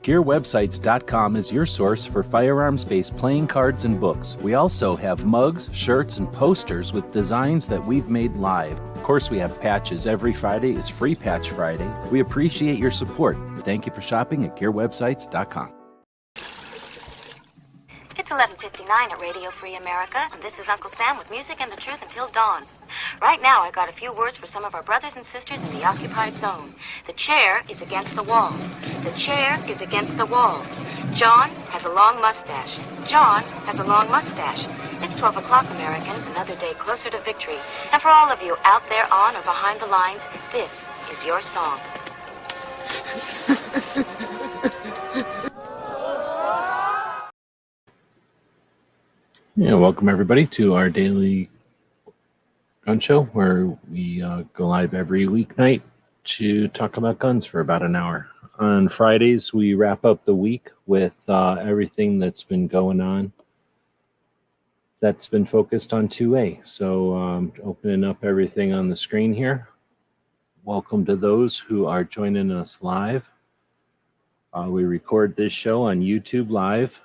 GearWebsites.com is your source for firearms-based playing cards and books. We also have mugs, shirts, and posters with designs that we've made live. Of course, we have patches. Every Friday is Free Patch Friday. We appreciate your support. Thank you for shopping at GearWebsites.com. It's 11:59 at Radio Free America, and this is Uncle Sam with music and the truth until dawn. Right now, I got a few words for some of our brothers and sisters in the occupied zone. The chair is against the wall. The chair is against the wall. John has a long mustache. John has a long mustache. It's 12 o'clock, Americans, another day closer to victory. And for all of you out there on or behind the lines, this is your song. Yeah, welcome everybody to our daily gun show where we go live every weeknight to talk about guns for about an hour. On Fridays, we wrap up the week with everything that's been going on that's been focused on 2A. So opening up everything on the screen here. Welcome to those who are joining us live. We record this show on YouTube Live,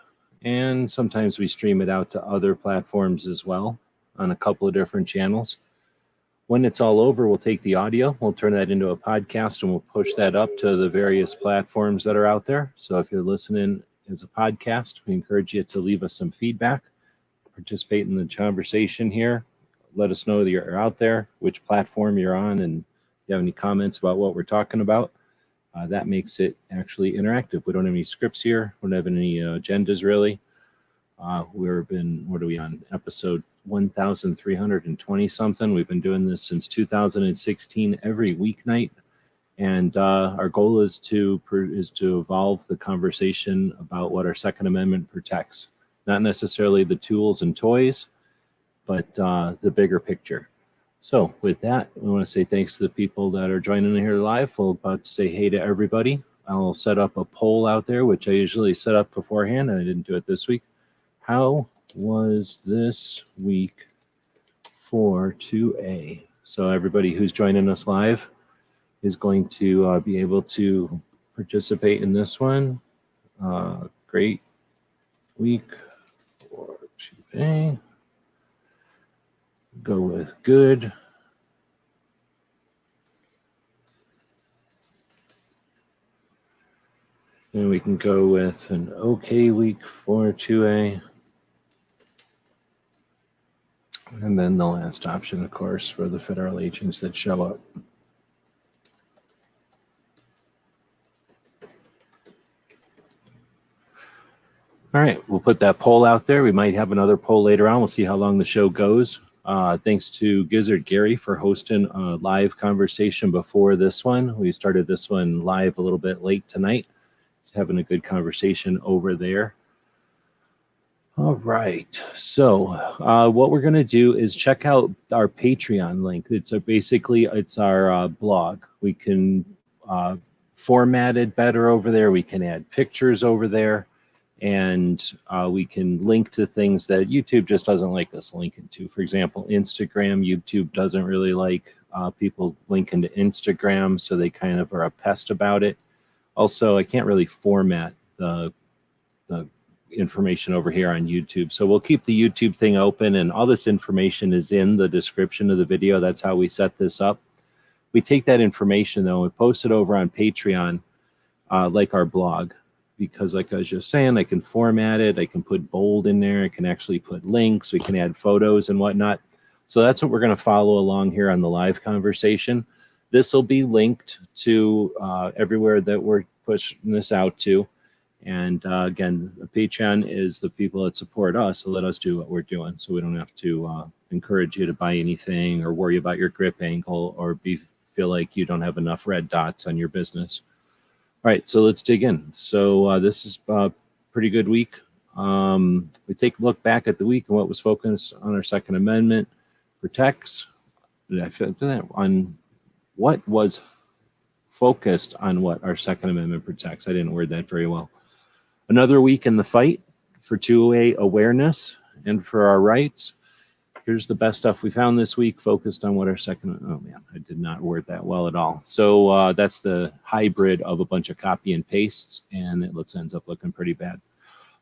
and sometimes we stream it out to other platforms as well on a couple of different channels. When it's all over, we'll take the audio, we'll turn that into a podcast, and we'll push that up to the various platforms that are out there. So if you're listening as a podcast, we encourage you to leave us some feedback, participate in the conversation here. Let us know that you're out there, which platform you're on, and if you have any comments about what we're talking about. That makes it actually interactive. We don't have any scripts here. We don't have any agendas, really. What are we on? Episode 1,320 something. We've been doing this since 2016 every weeknight. And our goal is to evolve the conversation about what our Second Amendment protects. Not necessarily the tools and toys, but the bigger picture. So with that, I want to say thanks to the people that are joining here live. We're about to say hey to everybody. I'll set up a poll out there, which I usually set up beforehand, and I didn't do it this week. How was this week for 2A? So everybody who's joining us live is going to be able to participate in this one. Great week for 2A. Go with good. And we can go with an okay week for 2A. And then the last option, of course, for the federal agents that show up. All right, we'll put that poll out there. We might have another poll later on. We'll see how long the show goes. Thanks to Gizzard Gary for hosting a live conversation before this one. We started this one live a little bit late tonight. Just having a good conversation over there. All right, so what we're going to do is check out our Patreon link. It's our blog. We can format it better over there. We can add pictures over there. And we can link to things that YouTube just doesn't like us linking to. For example, Instagram, YouTube doesn't really like people linking to Instagram, so they kind of are a pest about it. Also, I can't really format the information over here on YouTube. So we'll keep the YouTube thing open, and all this information is in the description of the video. That's how we set this up. We take that information, though, and post it over on Patreon, like our blog. Because like I was just saying, I can format it, I can put bold in there, I can actually put links, we can add photos and whatnot. So that's what we're going to follow along here on the live conversation. This will be linked to everywhere that we're pushing this out to. And again, the Patreon is the people that support us, so let us do what we're doing. So we don't have to encourage you to buy anything or worry about your grip angle or feel like you don't have enough red dots on your business. All right, so let's dig in. So this is a pretty good week. We take a look back at the week and what was focused on our Second Amendment protects. On what was focused on what our Second Amendment protects. I didn't word that very well. Another week in the fight for 2A awareness and for our rights. here's the best stuff we found this week, focused on what our second, oh man, I did not word that well at all. So that's the hybrid of a bunch of copy and pastes, and it ends up looking pretty bad.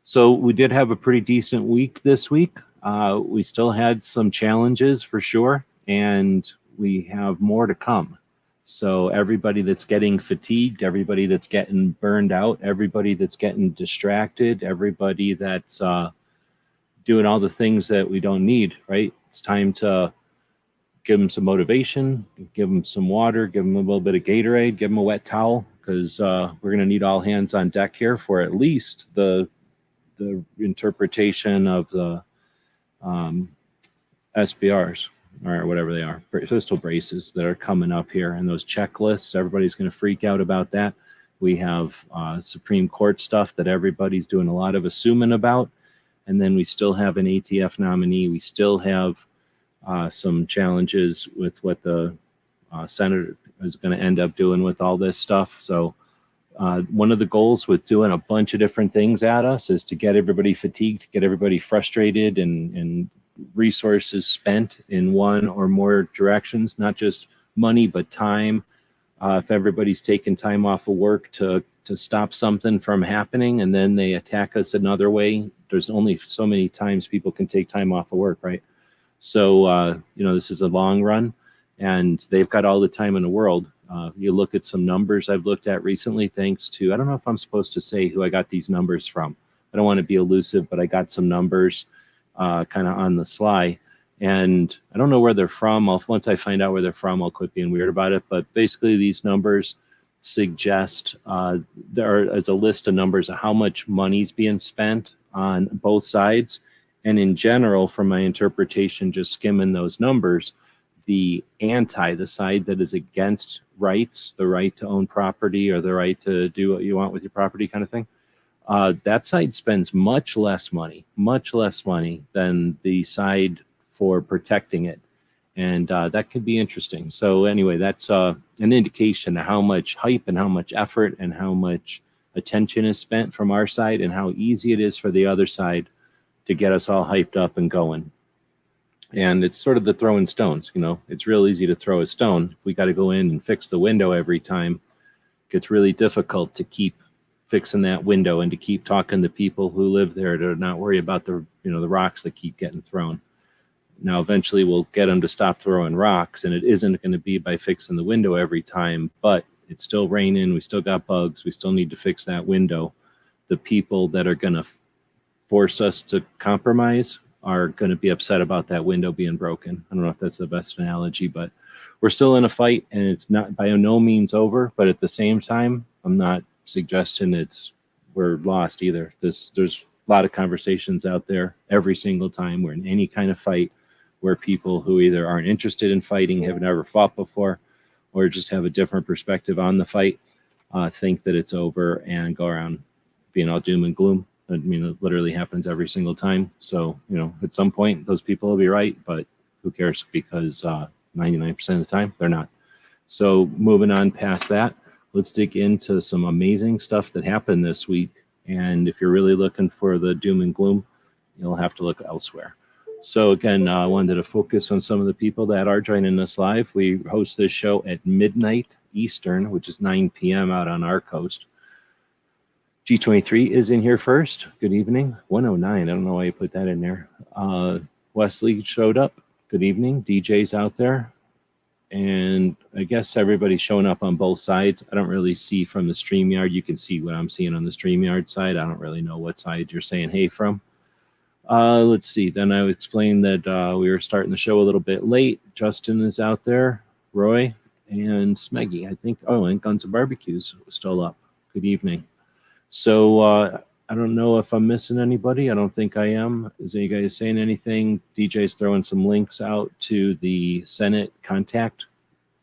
So we did have a pretty decent week this week. We still had some challenges for sure, and we have more to come. So everybody that's getting fatigued, everybody that's getting burned out, everybody that's getting distracted, everybody that's doing all the things that we don't need, right? It's time to give them some motivation, give them some water, give them a little bit of Gatorade, give them a wet towel, because we're going to need all hands on deck here for at least the interpretation of the SBRs, or whatever they are, pistol braces that are coming up here, and those checklists. Everybody's going to freak out about that. We have Supreme Court stuff that everybody's doing a lot of assuming about. And then we still have an ATF nominee. We still have some challenges with what the Senate is going to end up doing with all this stuff. So one of the goals with doing a bunch of different things at us is to get everybody fatigued, get everybody frustrated, and resources spent in one or more directions, not just money, but time. If everybody's taking time off of work to stop something from happening, and then they attack us another way, there's only so many times people can take time off of work, right? So, this is a long run, and they've got all the time in the world. You look at some numbers I've looked at recently, thanks to, I don't know if I'm supposed to say who I got these numbers from. I don't want to be elusive, but I got some numbers kind of on the sly. And I don't know where they're from. Once I find out where they're from, I'll quit being weird about it. But basically, these numbers suggest there is a list of numbers of how much money's being spent on both sides. And in general, from my interpretation, just skimming those numbers, the side that is against rights, the right to own property or the right to do what you want with your property kind of thing, that side spends much less money than the side for protecting it. And that could be interesting. So anyway, that's an indication of how much hype and how much effort and how much attention is spent from our side, and how easy it is for the other side to get us all hyped up and going. And it's sort of the throwing stones. It's real easy to throw a stone. We got to go in and fix the window every time. It gets really difficult to keep fixing that window and to keep talking to people who live there to not worry about the rocks that keep getting thrown. Now, eventually we'll get them to stop throwing rocks, and it isn't going to be by fixing the window every time, but it's still raining. We still got bugs. We still need to fix that window. The people that are going to force us to compromise are going to be upset about that window being broken. I don't know if that's the best analogy, but we're still in a fight, and it's not by no means over. But at the same time, I'm not suggesting we're lost either. There's a lot of conversations out there every single time we're in any kind of fight, where people who either aren't interested in fighting, have never fought before, or just have a different perspective on the fight, think that it's over and go around being all doom and gloom. I mean, it literally happens every single time. So, at some point, those people will be right, but who cares? Because 99% of the time, they're not. So moving on past that, let's dig into some amazing stuff that happened this week. And if you're really looking for the doom and gloom, you'll have to look elsewhere. So again, I wanted to focus on some of the people that are joining us live. We host this show at midnight Eastern, which is 9 p.m. out on our coast. G23 is in here first. Good evening. 109. I don't know why you put that in there. Wesley showed up. Good evening. DJ's out there. And I guess everybody's showing up on both sides. I don't really see from the StreamYard. You can see what I'm seeing on the StreamYard side. I don't really know what side you're saying hey from. Let's see. Then I would explain that we were starting the show a little bit late. Justin is out there. Roy and Smeggy, I think. Oh, and Guns and Barbecues still up. Good evening. So I don't know if I'm missing anybody. I don't think I am. Is any guys saying anything? DJ's throwing some links out to the Senate contact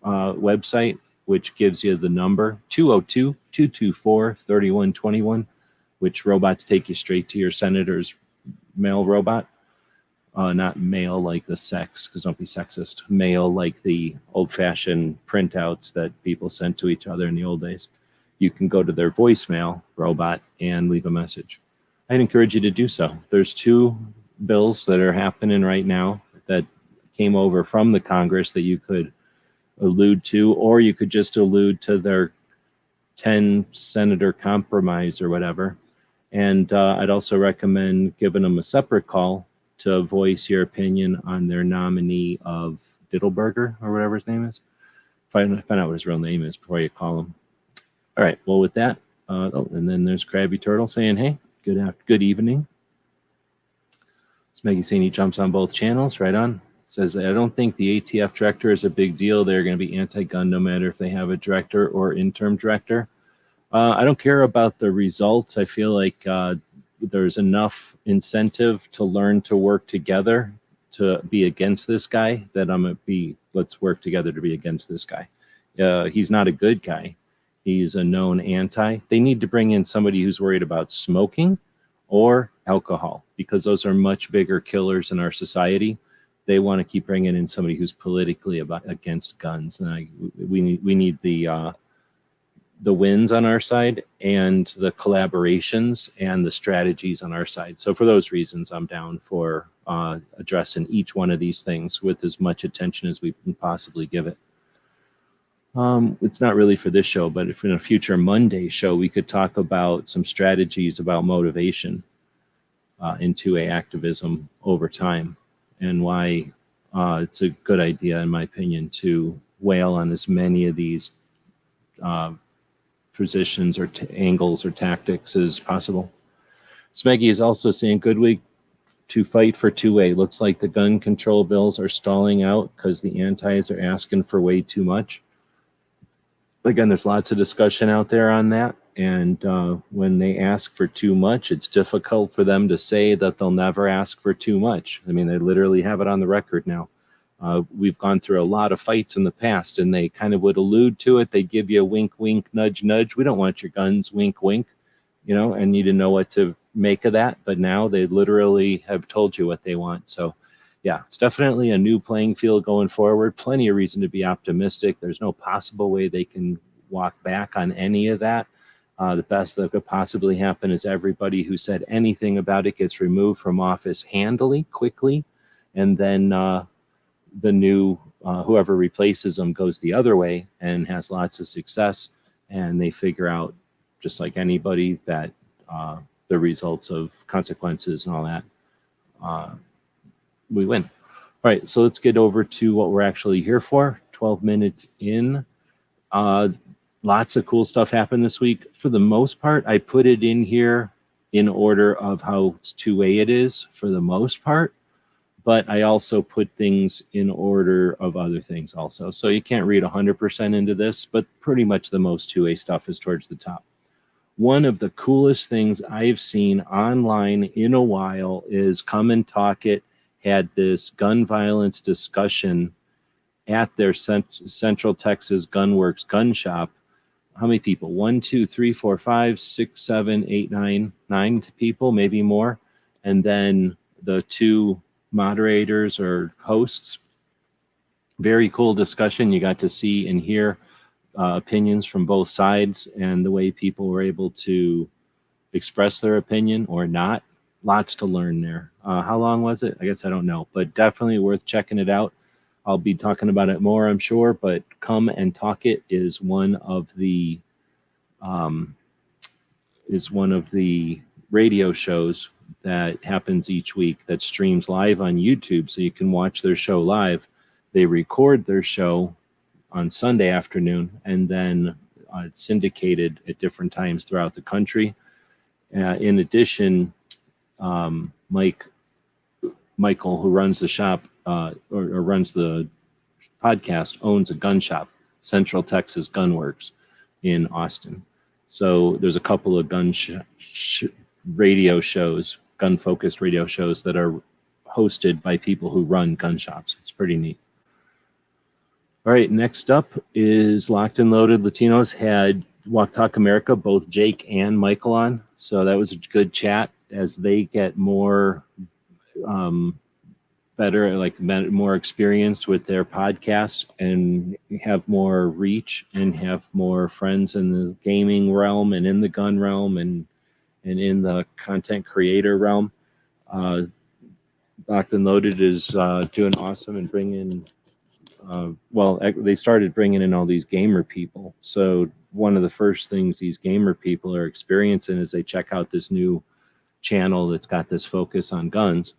website, which gives you the number 202-224-3121, which robots take you straight to your senator's mail robot. Not mail like the sex, because don't be sexist. Mail like the old-fashioned printouts that people sent to each other in the old days. You can go to their voicemail robot and leave a message. I'd encourage you to do so. There's 2 bills that are happening right now that came over from the Congress that you could allude to, or you could just allude to their 10 senator compromise or whatever. And I'd also recommend giving them a separate call to voice your opinion on their nominee of Diddleberger or whatever his name is. Find out what his real name is before you call him. All right, well, with that, and then there's Krabby Turtle saying, hey, good evening. Smeggy saying he jumps on both channels, right on. Says, I don't think the ATF director is a big deal. They're going to be anti-gun no matter if they have a director or interim director. I don't care about the results. I feel like there's enough incentive to learn to work together to be against this guy that I'm going to be, let's work together to be against this guy. He's not a good guy. He's a known anti. They need to bring in somebody who's worried about smoking or alcohol, because those are much bigger killers in our society. They want to keep bringing in somebody who's politically against guns. And we need the wins on our side and the collaborations and the strategies on our side. So for those reasons, I'm down for addressing each one of these things with as much attention as we can possibly give it. It's not really for this show, but if in a future Monday show, we could talk about some strategies about motivation in 2A activism over time, and why it's a good idea, in my opinion, to wail on as many of these positions or angles or tactics as possible. Smeggy is also saying, good week to fight for 2A. Looks like the gun control bills are stalling out because the antis are asking for way too much. Again, there's lots of discussion out there on that. And when they ask for too much, it's difficult for them to say that they'll never ask for too much. I mean, they literally have it on the record now. We've gone through a lot of fights in the past, and they kind of would allude to it. They give you a wink, wink, nudge, nudge. We don't want your guns, wink, wink, and you didn't know what to make of that. But now they literally have told you what they want. So, yeah, it's definitely a new playing field going forward. Plenty of reason to be optimistic. There's no possible way they can walk back on any of that. The best that could possibly happen is everybody who said anything about it gets removed from office handily, quickly, and then the new whoever replaces them goes the other way and has lots of success, and they figure out, just like anybody, that the results of consequences and all that, we win. All right, so let's get over to what we're actually here for. 12 minutes in. Lots of cool stuff happened this week. For the most part, I put it in here in order of how 2A it is for the most part, but I also put things in order of other things also. So you can't read 100% into this, but pretty much the most 2A stuff is towards the top. One of the coolest things I've seen online in a while is Come and Talk It had this gun violence discussion at their Central Texas GunWorks gun shop. How many people? 1, 2, 3, 4, 5, 6, 7, 8, 9 people, maybe more. And then the two moderators or hosts. Very cool discussion. You got to see and hear opinions from both sides and the way people were able to express their opinion or not. Lots to learn there. How long was it? I guess I don't know, but definitely worth checking it out. I'll be talking about it more, I'm sure, but Come and Talk It is one of the radio shows that happens each week that streams live on YouTube, so you can watch their show live. They record their show on Sunday afternoon, and then it's syndicated at different times throughout the country. In addition, Michael, who runs the shop or runs the podcast, owns a gun shop, Central Texas GunWorks in Austin. So there's a couple of radio shows, gun-focused radio shows that are hosted by people who run gun shops. It's pretty neat. All right, next up is Locked and Loaded. Latinos had Walk Talk America, both Jake and Michael on. So that was a good chat as they get more better, more experienced with their podcast and have more reach and have more friends in the gaming realm and in the gun realm and in the content creator realm. Locked and Loaded is doing awesome and bringing. They started bringing in all these gamer people. So one of the first things these gamer people are experiencing as they check out this new channel that's got this focus on guns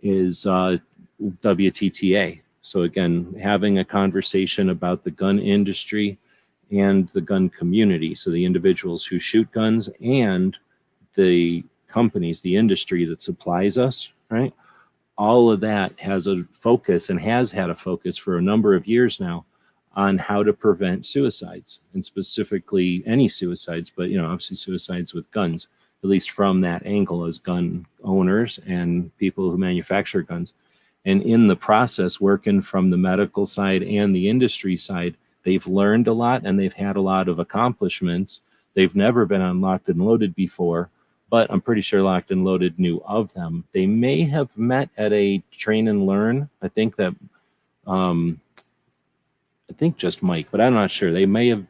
is WTTA. So again, having a conversation about the gun industry and the gun community. So the individuals who shoot guns and the companies, the industry that supplies us, right? All of that has a focus and has had a focus for a number of years now on how to prevent suicides, and specifically any suicides, but obviously suicides with guns, at least from that angle as gun owners and people who manufacture guns. And in the process, working from the medical side and the industry side, they've learned a lot and they've had a lot of accomplishments. They've never been on Locked and Loaded before, but I'm pretty sure Locked and Loaded knew of them. They may have met at a train and learn. I think just Mike, but I'm not sure. They may have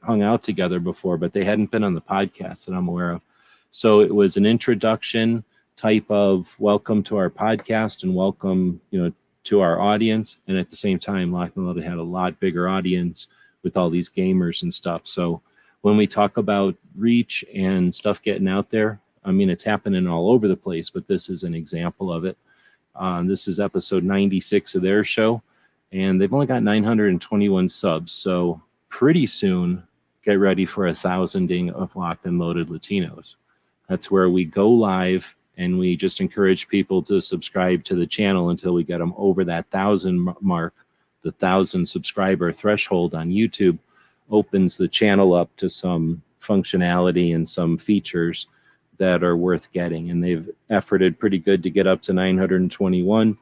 hung out together before, but they hadn't been on the podcast that I'm aware of. So it was an introduction type of welcome to our podcast and welcome, to our audience. And at the same time, Locked and Loaded had a lot bigger audience with all these gamers and stuff. So when we talk about reach and stuff getting out there, I mean, it's happening all over the place, but this is an example of it. This is episode 96 of their show, and they've only got 921 subs. So pretty soon, get ready for 1,000ing of Locked and Loaded Latinos. That's where we go live, and we just encourage people to subscribe to the channel until we get them over that 1,000 mark. The 1,000 subscriber threshold on YouTube opens the channel up to some functionality and some features that are worth getting. And they've efforted pretty good to get up to 921.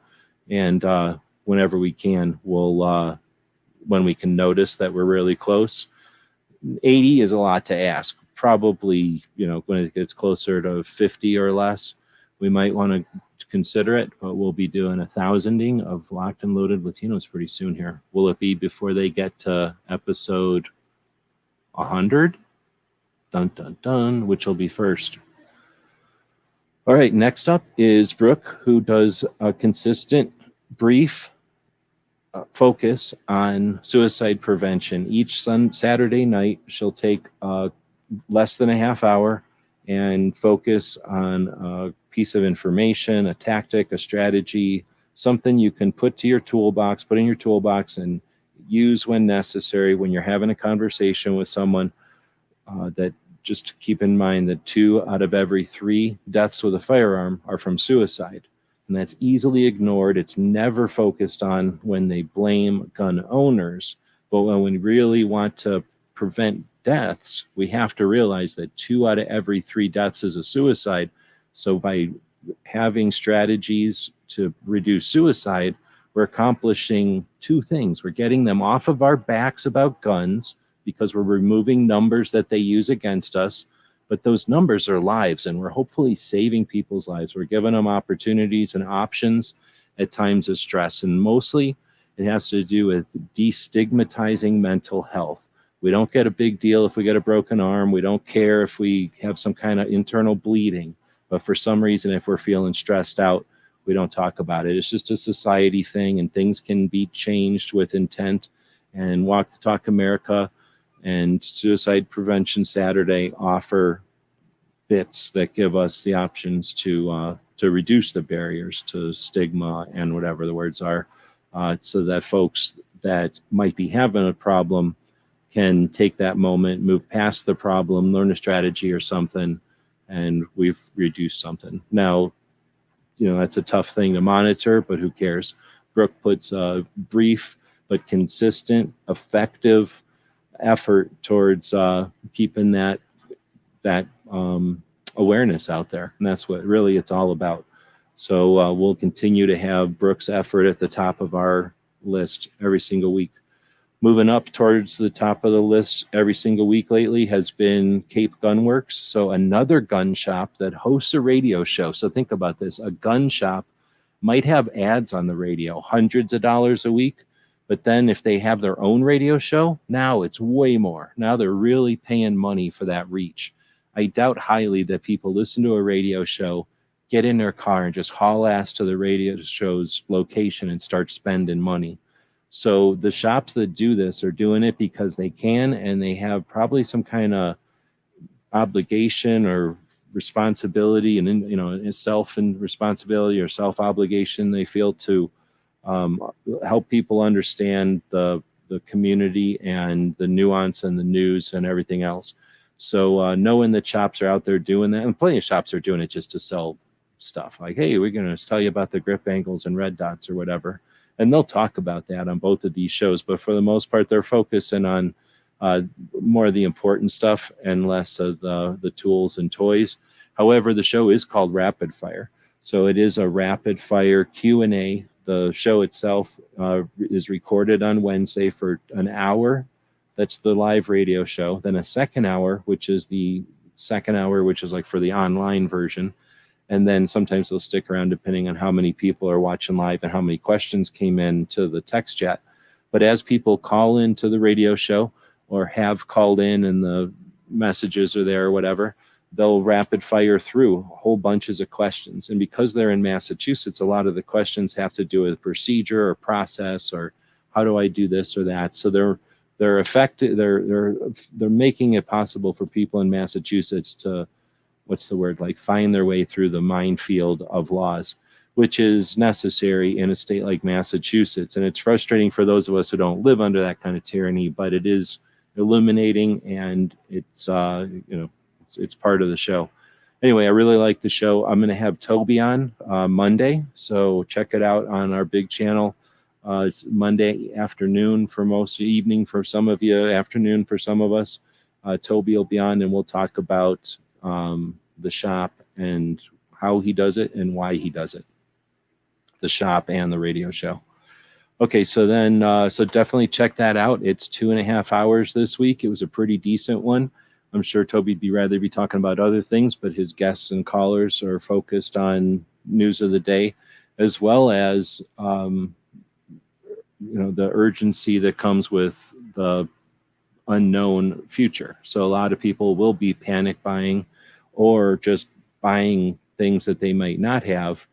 And whenever we can, we'll, when we can notice that we're really close, 80 is a lot to ask. Probably, when it gets closer to 50 or less, we might want to consider it, but we'll be doing 1,000ing of Locked and Loaded Latinos pretty soon here. Will it be before they get to episode 100? Dun, dun, dun, which will be first. All right, next up is Brooke, who does a consistent, brief focus on suicide prevention. Each Saturday night, she'll take less than a half hour and focus on a piece of information, a tactic, a strategy, something you can put in your toolbox and use when necessary when you're having a conversation with someone. That just keep in mind that 2 out of every 3 deaths with a firearm are from suicide. And that's easily ignored. It's never focused on when they blame gun owners. But when we really want to prevent deaths, we have to realize that 2 out of every 3 deaths is a suicide. So by having strategies to reduce suicide, we're accomplishing 2 things. We're getting them off of our backs about guns because we're removing numbers that they use against us. But those numbers are lives, and we're hopefully saving people's lives. We're giving them opportunities and options at times of stress. And mostly it has to do with destigmatizing mental health. We don't get a big deal if we get a broken arm. We don't care if we have some kind of internal bleeding. But for some reason, if we're feeling stressed out, we don't talk about it. It's just a society thing, and things can be changed with intent. And Walk the Talk America and Suicide Prevention Saturday offer bits that give us the options to reduce the barriers to stigma and whatever the words are, so that folks that might be having a problem can take that moment, move past the problem, learn a strategy or something, and we've reduced something. Now, that's a tough thing to monitor, but who cares? Brooke puts a brief but consistent, effective effort towards keeping that awareness out there, and that's what really it's all about. So we'll continue to have Brooke's effort at the top of our list every single week. Moving up towards the top of the list every single week lately has been Cape GunWorks. So another gun shop that hosts a radio show. So think about this. A gun shop might have ads on the radio, hundreds of dollars a week. But then if they have their own radio show, now it's way more. Now they're really paying money for that reach. I doubt highly that people listen to a radio show get in their car and just haul ass to the radio show's location and start spending money. So the shops that do this are doing it because they can, and they have probably some kind of obligation or responsibility, and self and responsibility or self obligation they feel to help people understand the community and the nuance and the news and everything else. So knowing that shops are out there doing that, and plenty of shops are doing it just to sell stuff. Like, hey, we're going to tell you about the grip angles and red dots or whatever. And they'll talk about that on both of these shows. But for the most part, they're focusing on more of the important stuff and less of the tools and toys. However, the show is called Rapid Fire. So it is a rapid fire Q&A. The show itself is recorded on Wednesday for an hour. That's the live radio show. Then a second hour, which is like for the online version. And then sometimes they'll stick around depending on how many people are watching live and how many questions came in to the text chat. But as people call into the radio show or have called in and the messages are there or whatever, they'll rapid fire through whole bunches of questions. And because they're in Massachusetts, a lot of the questions have to do with procedure or process or how do I do this or that. So they're effective. They're making it possible for people in Massachusetts to, find their way through the minefield of laws, which is necessary in a state like Massachusetts. And it's frustrating for those of us who don't live under that kind of tyranny, but it is illuminating, and it's it's part of the show. Anyway, I really like the show. I'm going to have Toby on Monday, so check it out on our big channel. It's Monday afternoon for most, evening for some of you, afternoon for some of us. Toby will be on, and we'll talk about the shop and how he does it and why he does it. The shop and the radio show. Okay, so then, so definitely check that out. It's 2.5 hours this week. It was a pretty decent one. I'm sure Toby'd rather be talking about other things, but his guests and callers are focused on news of the day, as well as the urgency that comes with the unknown future. So a lot of people will be panic buying or just buying things that they might not have,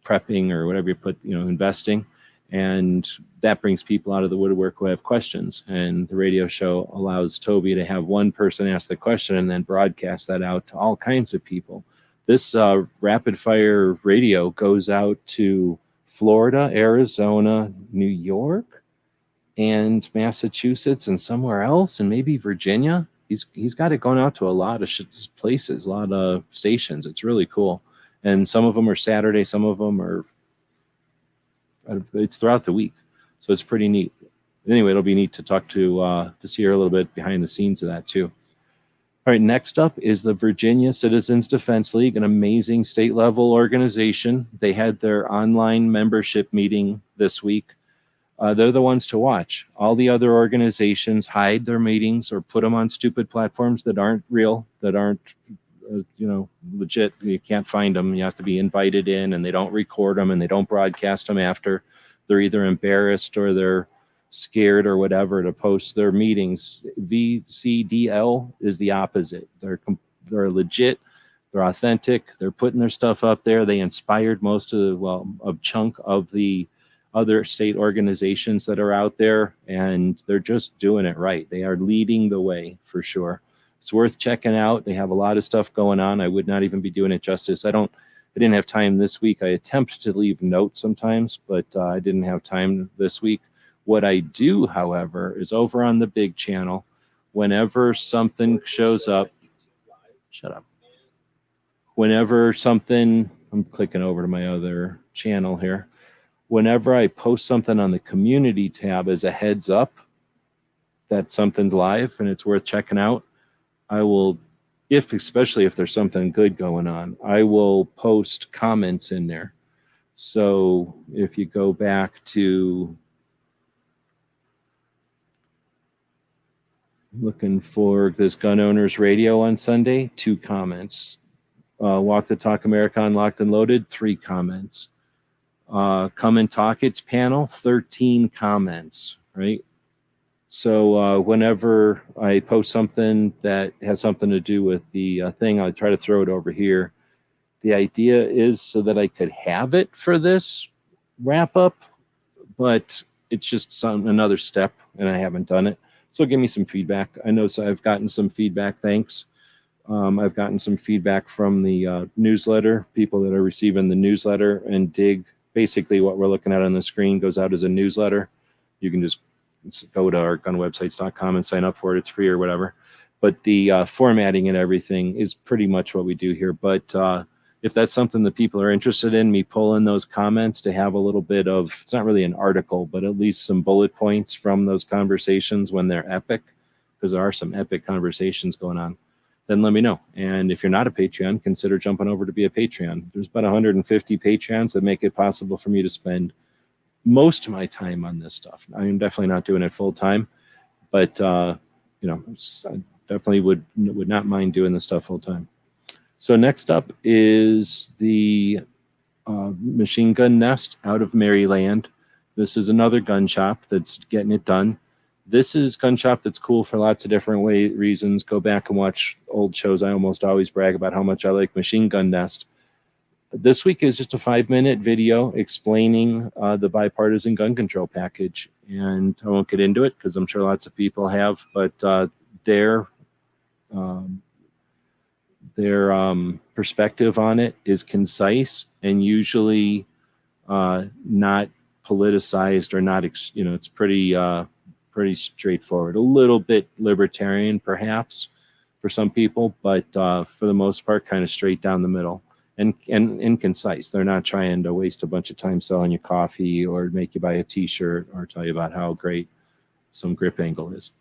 prepping or whatever you put, investing. And that brings people out of the woodwork who have questions. And the radio show allows Toby to have one person ask the question and then broadcast that out to all kinds of people. This rapid fire radio goes out to Florida, Arizona, New York, and Massachusetts, and somewhere else, and maybe Virginia. He's got it going out to a lot of places, a lot of stations. It's really cool. And some of them are Saturday, some of them are, it's throughout the week. So it's pretty neat. Anyway, it'll be neat to talk to see her a little bit behind the scenes of that too. All right, next up is the Virginia Citizens Defense League, an amazing state level organization. They had their online membership meeting this week. They're the ones to watch. All the other organizations hide their meetings or put them on stupid platforms that aren't real, that aren't, legit. You can't find them. You have to be invited in, and they don't record them and they don't broadcast them after. They're either embarrassed or they're scared or whatever to post their meetings. VCDL is the opposite. They're legit. They're authentic. They're putting their stuff up there. They inspired most of a chunk of the other state organizations that are out there, and they're just doing it right. They are leading the way for sure. It's worth checking out. They have a lot of stuff going on. I would not even be doing it justice. I didn't have time this week. I attempt to leave notes sometimes, but I didn't have time this week. What I do, however, is over on the big channel, whenever something shows up, whenever something, I'm clicking over to my other channel here. Whenever I post something on the community tab as a heads up that something's live and it's worth checking out, I will, especially if there's something good going on, I will post comments in there. So if you go back to looking for this Gun Owners Radio on Sunday, 2 comments. Walk the Talk America on Locked and Loaded, 3 comments. Come and Talk It's panel, 13 comments, right? So whenever I post something that has something to do with the thing, I try to throw it over here. The idea is so that I could have it for this wrap up, but it's just another step, and I haven't done it. So give me some feedback. I know I've gotten some feedback. Thanks. I've gotten some feedback from the newsletter, people that are receiving the newsletter and dig. Basically, what we're looking at on the screen goes out as a newsletter. You can just go to our gunwebsites.com and sign up for it. It's free or whatever. But the formatting and everything is pretty much what we do here. But if that's something that people are interested in, me pulling those comments to have a little bit of, it's not really an article, but at least some bullet points from those conversations when they're epic, because there are some epic conversations going on, then let me know. And if you're not a Patreon, consider jumping over to be a Patreon. There's about 150 Patreons that make it possible for me to spend most of my time on this stuff. I am definitely not doing it full time, but I definitely would not mind doing this stuff full time. So next up is the Machine Gun Nest out of Maryland. This is another gun shop that's getting it done. This is gun shop that's cool for lots of different reasons. Go back and watch old shows. I almost always brag about how much I like Machine Gun Nest. This week is just a 5-minute video explaining the bipartisan gun control package. And I won't get into it because I'm sure lots of people have, but their perspective on it is concise and usually not politicized or not, it's pretty straightforward, a little bit libertarian perhaps for some people, but for the most part, kind of straight down the middle and concise. They're not trying to waste a bunch of time selling you coffee or make you buy a t-shirt or tell you about how great some grip angle is.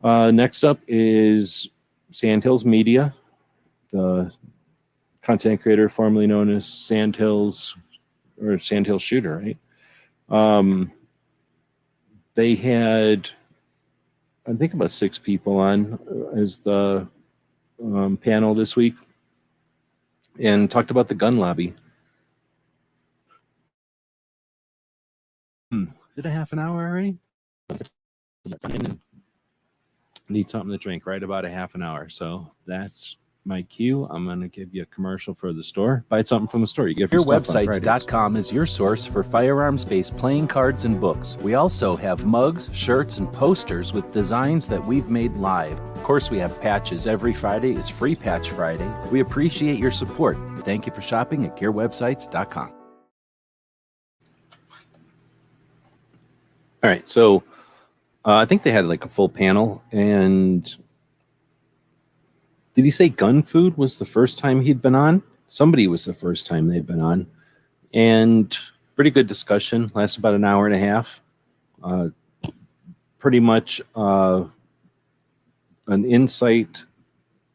Next up is Sandhills Media, the content creator formerly known as Sandhills Shooter, right? They had, I think, about 6 people on as the panel this week and talked about the gun lobby. Is it a half an hour already? Need something to drink, right about a half an hour. So that's my cue. I'm going to give you a commercial for the store. Buy something from the store. You get YourWebsites.com is your source for firearms-based playing cards and books. We also have mugs, shirts, and posters with designs that we've made live. Of course, we have patches. Every Friday is Free Patch Friday. We appreciate your support. Thank you for shopping at GearWebsites.com. All right, so I think they had like a full panel, and did he say Gun Food was the first time he'd been on? Somebody was the first time they'd been on, and pretty good discussion. Lasted about an hour and a half. Pretty much an insight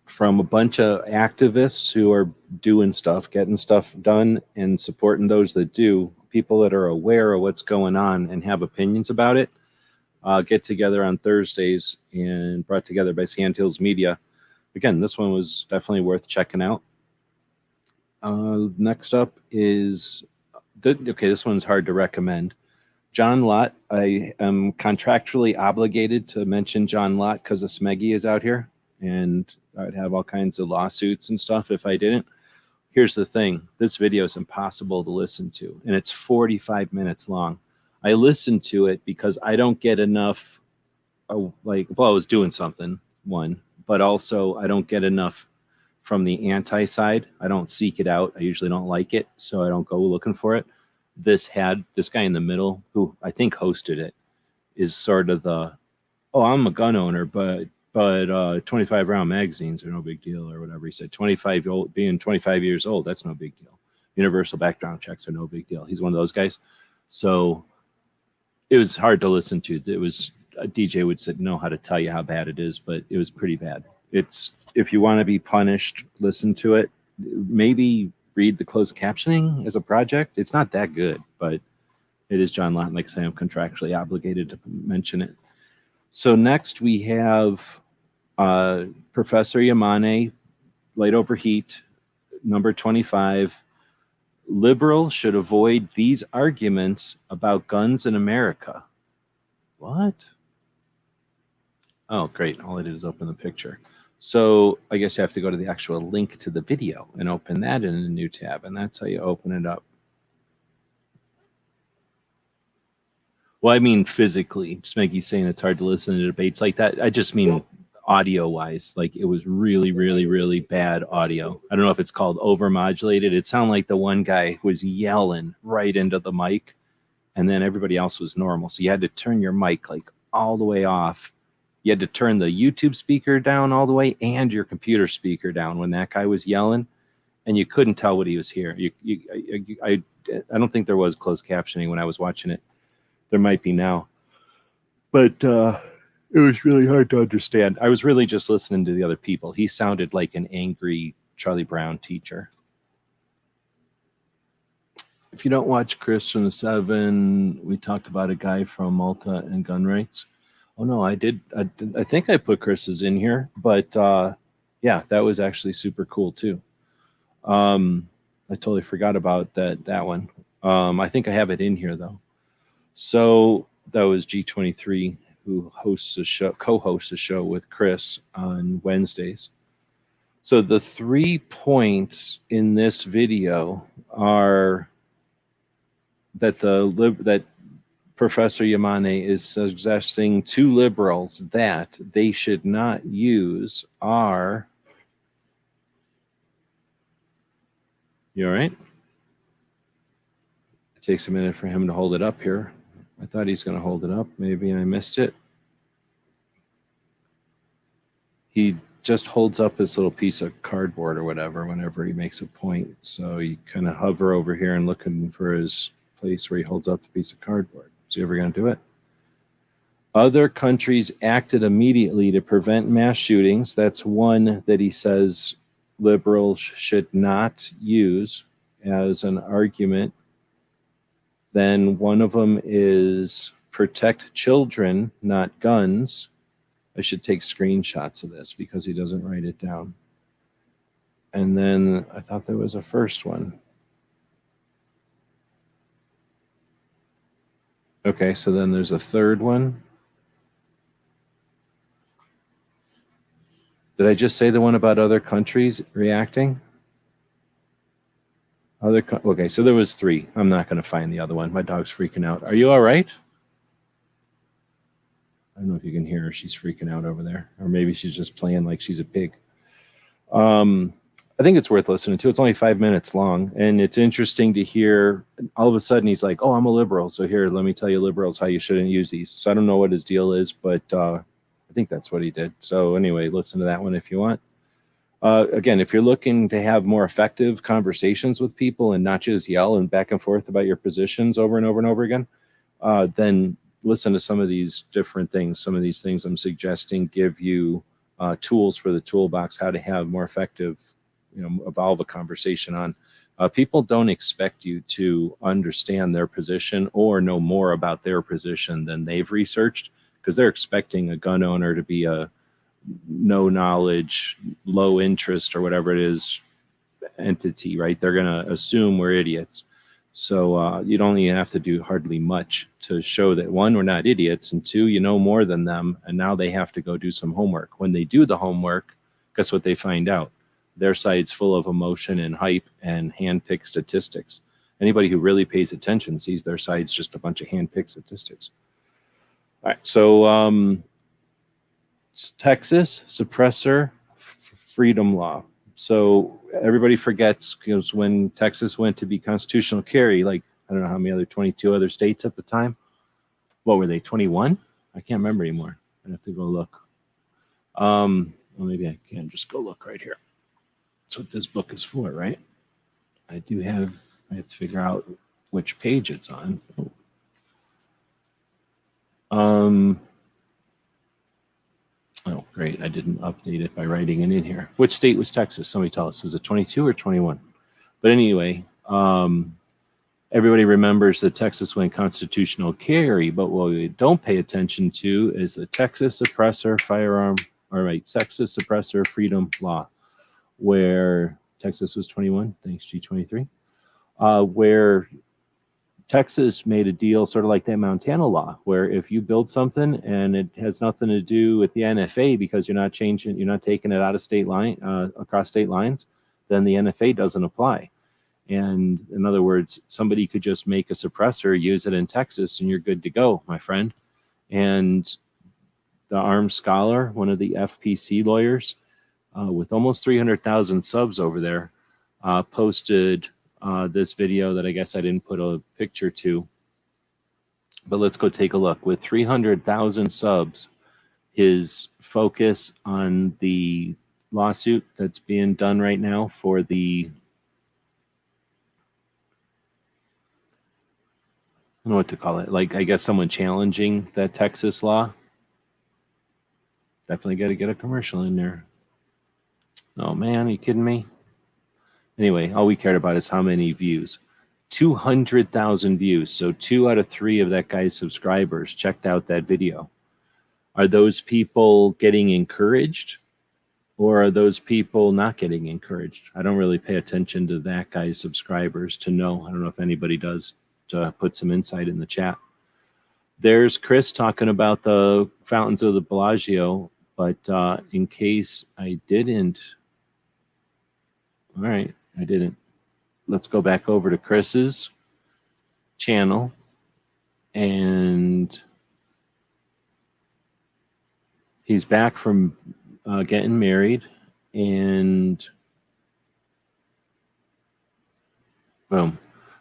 from a bunch of activists who are doing stuff, getting stuff done, and supporting those that do. People that are aware of what's going on and have opinions about it. Get together on Thursdays and brought together by Sandhills Media. Again, this one was definitely worth checking out. Next up is, okay, this one's hard to recommend. John Lott. I am contractually obligated to mention John Lott because of Smeggy is out here, and I'd have all kinds of lawsuits and stuff if I didn't. Here's the thing. This video is impossible to listen to, and it's 45 minutes long. I listened to it because I don't get enough, I was doing something, one, but also I don't get enough from the anti side. I don't seek it out. I usually don't like it, so I don't go looking for it. This guy in the middle, who I think hosted it, is sort of the, oh, I'm a gun owner, but 25 round magazines are no big deal, or whatever he said. Being 25 years old, that's no big deal. Universal background checks are no big deal. He's one of those guys. So it was hard to listen to. It was, a DJ would know how to tell you how bad it is, but it was pretty bad. It's, if you want to be punished, listen to it. Maybe read the closed captioning as a project. It's not that good, but it is John Lott. Like I say, I'm contractually obligated to mention it. So next we have Professor Yamane, Light Overheat, number 25. Liberals should avoid these arguments about guns in America. What? Oh, great. All I did is open the picture. So I guess you have to go to the actual link to the video and open that in a new tab, and that's how you open it up. Well, I mean physically. Just Maggie's saying it's hard to listen to debates like that. I just mean audio-wise. Like it was really, really, really bad audio. I don't know if it's called overmodulated. It sounded like the one guy was yelling right into the mic, and then everybody else was normal. So you had to turn your mic like all the way off. You had to turn the YouTube speaker down all the way and your computer speaker down when that guy was yelling, and you couldn't tell what he was hearing. I don't think there was closed captioning when I was watching it. There might be now, but it was really hard to understand. I was really just listening to the other people. He sounded like an angry Charlie Brown teacher. If you don't watch Chris from the 7, we talked about a guy from Malta and gun rights. Oh no, I did. I think I put Chris's in here, but yeah, that was actually super cool too. I totally forgot about that one. I think I have it in here though. So that was G23, who co-hosts a show with Chris on Wednesdays. So the 3 points in this video are that that Professor Yamane is suggesting to liberals that they should not use our. You all right? It takes a minute for him to hold it up here. I thought he's going to hold it up. Maybe I missed it. He just holds up this little piece of cardboard or whatever whenever he makes a point. So you kind of hover over here and looking for his place where he holds up the piece of cardboard. Is he ever going to do it? Other countries acted immediately to prevent mass shootings. That's one that he says liberals should not use as an argument. Then one of them is protect children, not guns. I should take screenshots of this because he doesn't write it down. And then I thought there was a first one. Okay, so then there's a third one. Did I just say the one about other countries reacting? Okay, so there was 3. I'm not going to find the other one. My dog's freaking out. Are you all right? I don't know if you can hear her. She's freaking out over there. Or maybe she's just playing like she's a pig. I think it's worth listening to. It's only 5 minutes long. And it's interesting to hear. All of a sudden, he's like, oh, I'm a liberal. So here, let me tell you liberals how you shouldn't use these. So I don't know what his deal is, but I think that's what he did. So anyway, listen to that one if you want. Again, if you're looking to have more effective conversations with people and not just yell and back and forth about your positions over and over and over again, then listen to some of these different things. Some of these things I'm suggesting give you tools for the toolbox, how to have more effective, evolve a conversation on. People don't expect you to understand their position or know more about their position than they've researched, because they're expecting a gun owner to be a no knowledge, low interest, or whatever it is entity, right? They're going to assume we're idiots. So you don't even have to do hardly much to show that, 1, we're not idiots, and 2, you know more than them, and now they have to go do some homework. When they do the homework, guess what they find out? Their side's full of emotion and hype and hand-picked statistics. Anybody who really pays attention sees their side's just a bunch of hand-picked statistics. All right, so Texas suppressor freedom law. So everybody forgets, because when Texas went to be constitutional carry, like I don't know how many other 22 other states at the time. What were they? 21? I can't remember anymore. I have to go look. Well, maybe I can just go look right here. That's what this book is for, right? I have to figure out which page it's on. Oh, great. I didn't update it by writing it in here. Which state was Texas? Somebody tell us. Was it 22 or 21? But anyway, everybody remembers that Texas went constitutional carry, but what we don't pay attention to is the Texas Suppressor Texas Suppressor Freedom Law, where Texas was 21, thanks G23, where Texas made a deal sort of like that Montana law, where if you build something and it has nothing to do with the NFA because you're not taking it out of state line, across state lines, then the NFA doesn't apply. And in other words, somebody could just make a suppressor, use it in Texas, and you're good to go, my friend. And the Armed Scholar, one of the FPC lawyers, with almost 300,000 subs over there, posted this video that I guess I didn't put a picture to. But let's go take a look. With 300,000 subs, his focus on the lawsuit that's being done right now for the, I don't know what to call it. Like, I guess someone challenging that Texas law. Definitely got to get a commercial in there. Oh, man, are you kidding me? Anyway, all we cared about is how many views. 200,000 views. So 2 out of 3 of that guy's subscribers checked out that video. Are those people getting encouraged? Or are those people not getting encouraged? I don't really pay attention to that guy's subscribers to know. I don't know if anybody does, to put some insight in the chat. There's Chris talking about the fountains of the Bellagio, but in case I didn't, all right, I didn't. Let's go back over to Chris's channel, and he's back from getting married, and boom,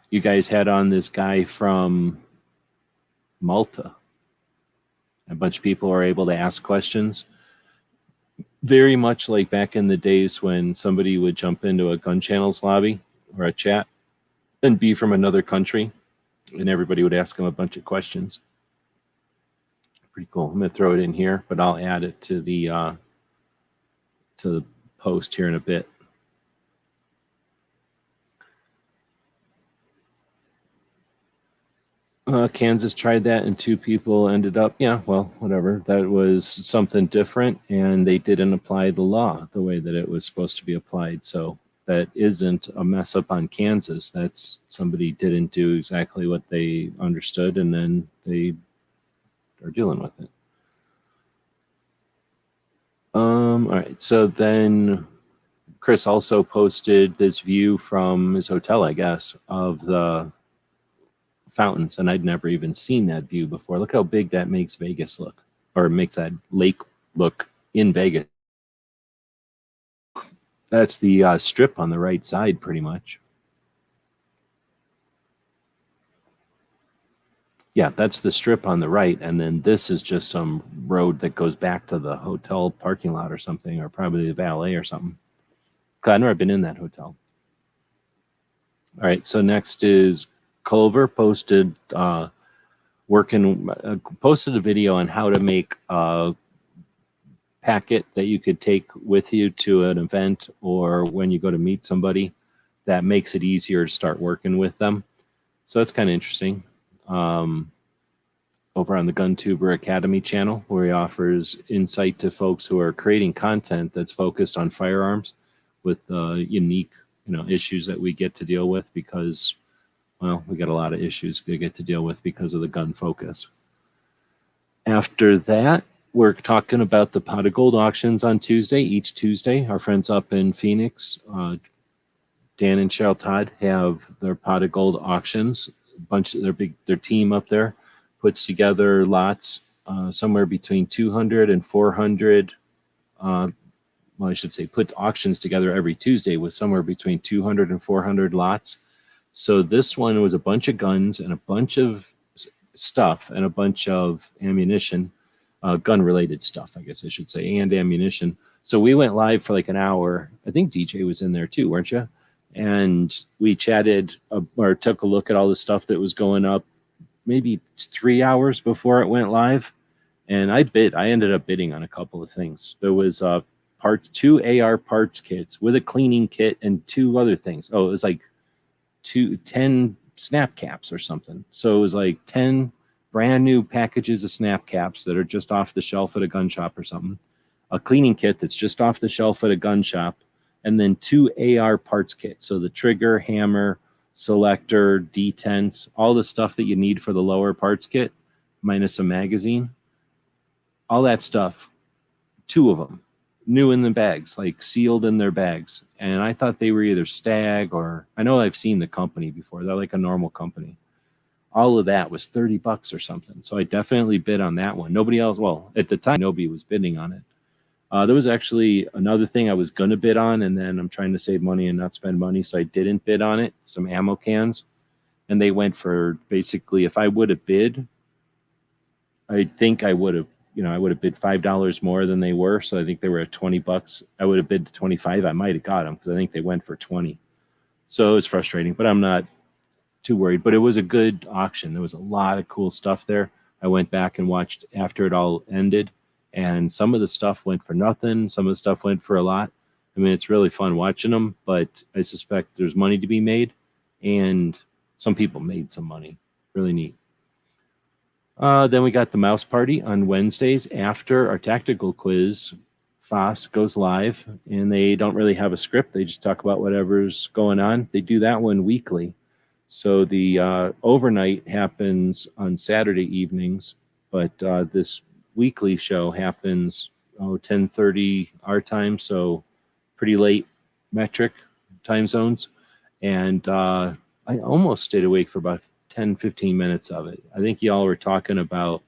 you guys had on this guy from Malta. A bunch of people are able to ask questions. Very much like back in the days when somebody would jump into a gun channels lobby or a chat and be from another country, and everybody would ask them a bunch of questions. Pretty cool. I'm going to throw it in here, but I'll add it to the post here in a bit. Kansas tried that and 2 people ended up, yeah, well, whatever. That was something different, and they didn't apply the law the way that it was supposed to be applied. So that isn't a mess up on Kansas. That's somebody didn't do exactly what they understood, and then they are dealing with it. All right, so then Chris also posted this view from his hotel, I guess, of the fountains, and I'd never even seen that view before. Look how big that makes Vegas look, or makes that lake look in Vegas. That's the strip on the right side, pretty much. Yeah, that's the strip on the right, and then this is just some road that goes back to the hotel parking lot or something, or probably the valet or something. I've never been in that hotel. All right, so next is Culver posted posted a video on how to make a packet that you could take with you to an event or when you go to meet somebody that makes it easier to start working with them. So that's kind of interesting. Over on the GunTuber Academy channel, where he offers insight to folks who are creating content that's focused on firearms with unique, issues that we get to deal with because, well, we got a lot of issues we get to deal with because of the gun focus. After that, we're talking about the Pot of Gold auctions on Tuesday. Each Tuesday, our friends up in Phoenix, Dan and Cheryl Todd, have their Pot of Gold auctions. A bunch of their team up there puts together lots somewhere between 200 and 400. Well, I should say put auctions together every Tuesday with somewhere between 200 and 400 lots. So this one was a bunch of guns and a bunch of stuff and a bunch of ammunition, gun-related stuff, I guess I should say, and ammunition. So we went live for like an hour. I think DJ was in there too, weren't you? And we chatted or took a look at all the stuff that was going up maybe 3 hours before it went live. And I ended up bidding on a couple of things. There was 2 AR parts kits with a cleaning kit and 2 other things. Oh, it was like 10 snap caps or something. So it was like 10 brand new packages of snap caps that are just off the shelf at a gun shop or something, a cleaning kit that's just off the shelf at a gun shop, and then 2 AR parts kits. So the trigger, hammer, selector, detents, all the stuff that you need for the lower parts kit, minus a magazine. All that stuff, 2 of them, new in the bags, like sealed in their bags. And I thought they were either Stag or, I know I've seen the company before. They're like a normal company. All of that was $30 or something. So I definitely bid on that one. Nobody else, well, at the time, nobody was bidding on it. There was actually another thing I was going to bid on, and then I'm trying to save money and not spend money, so I didn't bid on it, some ammo cans. And they went for, basically, if I would have bid, I think I would have, I would have bid $5 more than they were. So I think they were at $20. I would have bid to 25. I might have got them because I think they went for 20. So it was frustrating, but I'm not too worried. But it was a good auction. There was a lot of cool stuff there. I went back and watched after it all ended, and some of the stuff went for nothing. Some of the stuff went for a lot. I mean, it's really fun watching them, but I suspect there's money to be made, and some people made some money. Really neat. Then we got the mouse party on Wednesdays after our tactical quiz. FOSS goes live, and they don't really have a script. They just talk about whatever's going on. They do that one weekly. So the overnight happens on Saturday evenings, but this weekly show happens 10:30 our time, so pretty late metric time zones. And I almost stayed awake for about 10-15 minutes of it. I think y'all were talking about,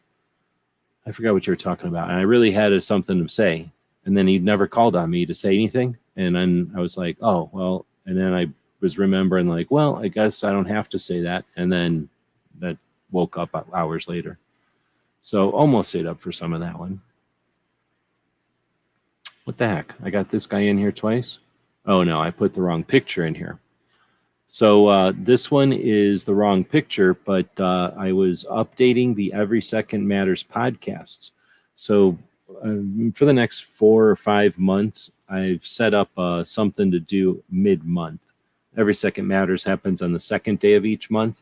I forgot what you were talking about, and I really had something to say, and then he never called on me to say anything, and then I was like, oh well, and then I was remembering, like, well, I guess I don't have to say that, and then that woke up hours later. So almost stayed up for some of that one. What the heck? I got this guy in here twice. Oh no, I put the wrong picture in here. So this one is the wrong picture, but I was updating the Every Second Matters podcasts. So for the next 4 or 5 months, I've set up something to do mid-month. Every Second Matters happens on the second day of each month,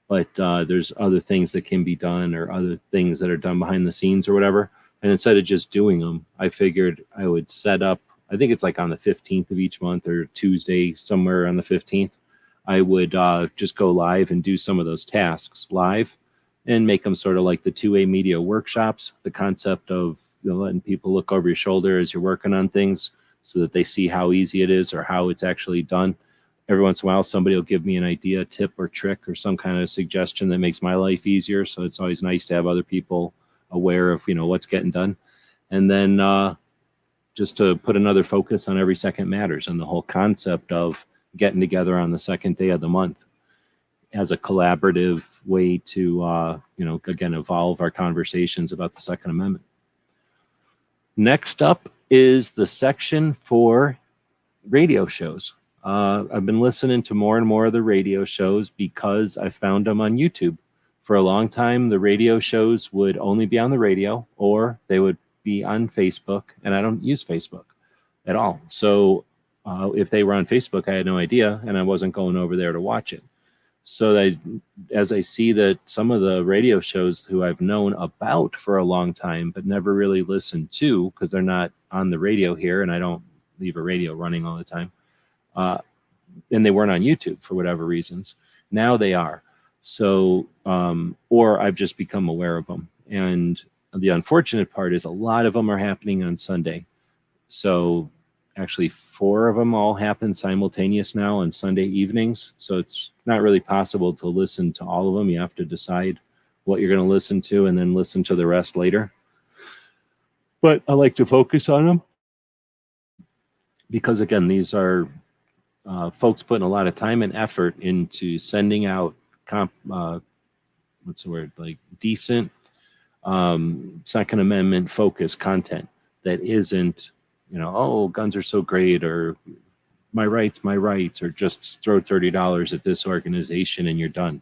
but there's other things that can be done or other things that are done behind the scenes or whatever. And instead of just doing them, I figured I would set up, I think it's like on the 15th of each month or Tuesday, somewhere on the 15th. I would just go live and do some of those tasks live and make them sort of like the 2A media workshops, the concept of letting people look over your shoulder as you're working on things so that they see how easy it is or how it's actually done. Every once in a while, somebody will give me an idea, tip or trick or some kind of suggestion that makes my life easier. So it's always nice to have other people aware of, what's getting done. And then just to put another focus on Every Second Matters and the whole concept of getting together on the second day of the month as a collaborative way to, again, evolve our conversations about the Second Amendment. Next up is the section for radio shows. I've been listening to more and more of the radio shows because I found them on YouTube. For a long time, the radio shows would only be on the radio or they would be on Facebook, and I don't use Facebook at all. So if they were on Facebook, I had no idea, and I wasn't going over there to watch it. So as I see that some of the radio shows who I've known about for a long time, but never really listened to because they're not on the radio here, and I don't leave a radio running all the time, and they weren't on YouTube for whatever reasons. Now they are. So, or I've just become aware of them. And the unfortunate part is a lot of them are happening on Sunday. So actually 4 of them all happen simultaneous now on Sunday evenings. So it's not really possible to listen to all of them. You have to decide what you're going to listen to and then listen to the rest later. But I like to focus on them because, again, these are folks putting a lot of time and effort into sending out decent Second Amendment focused content that isn't, oh, guns are so great, or my rights, or just throw $30 at this organization and you're done.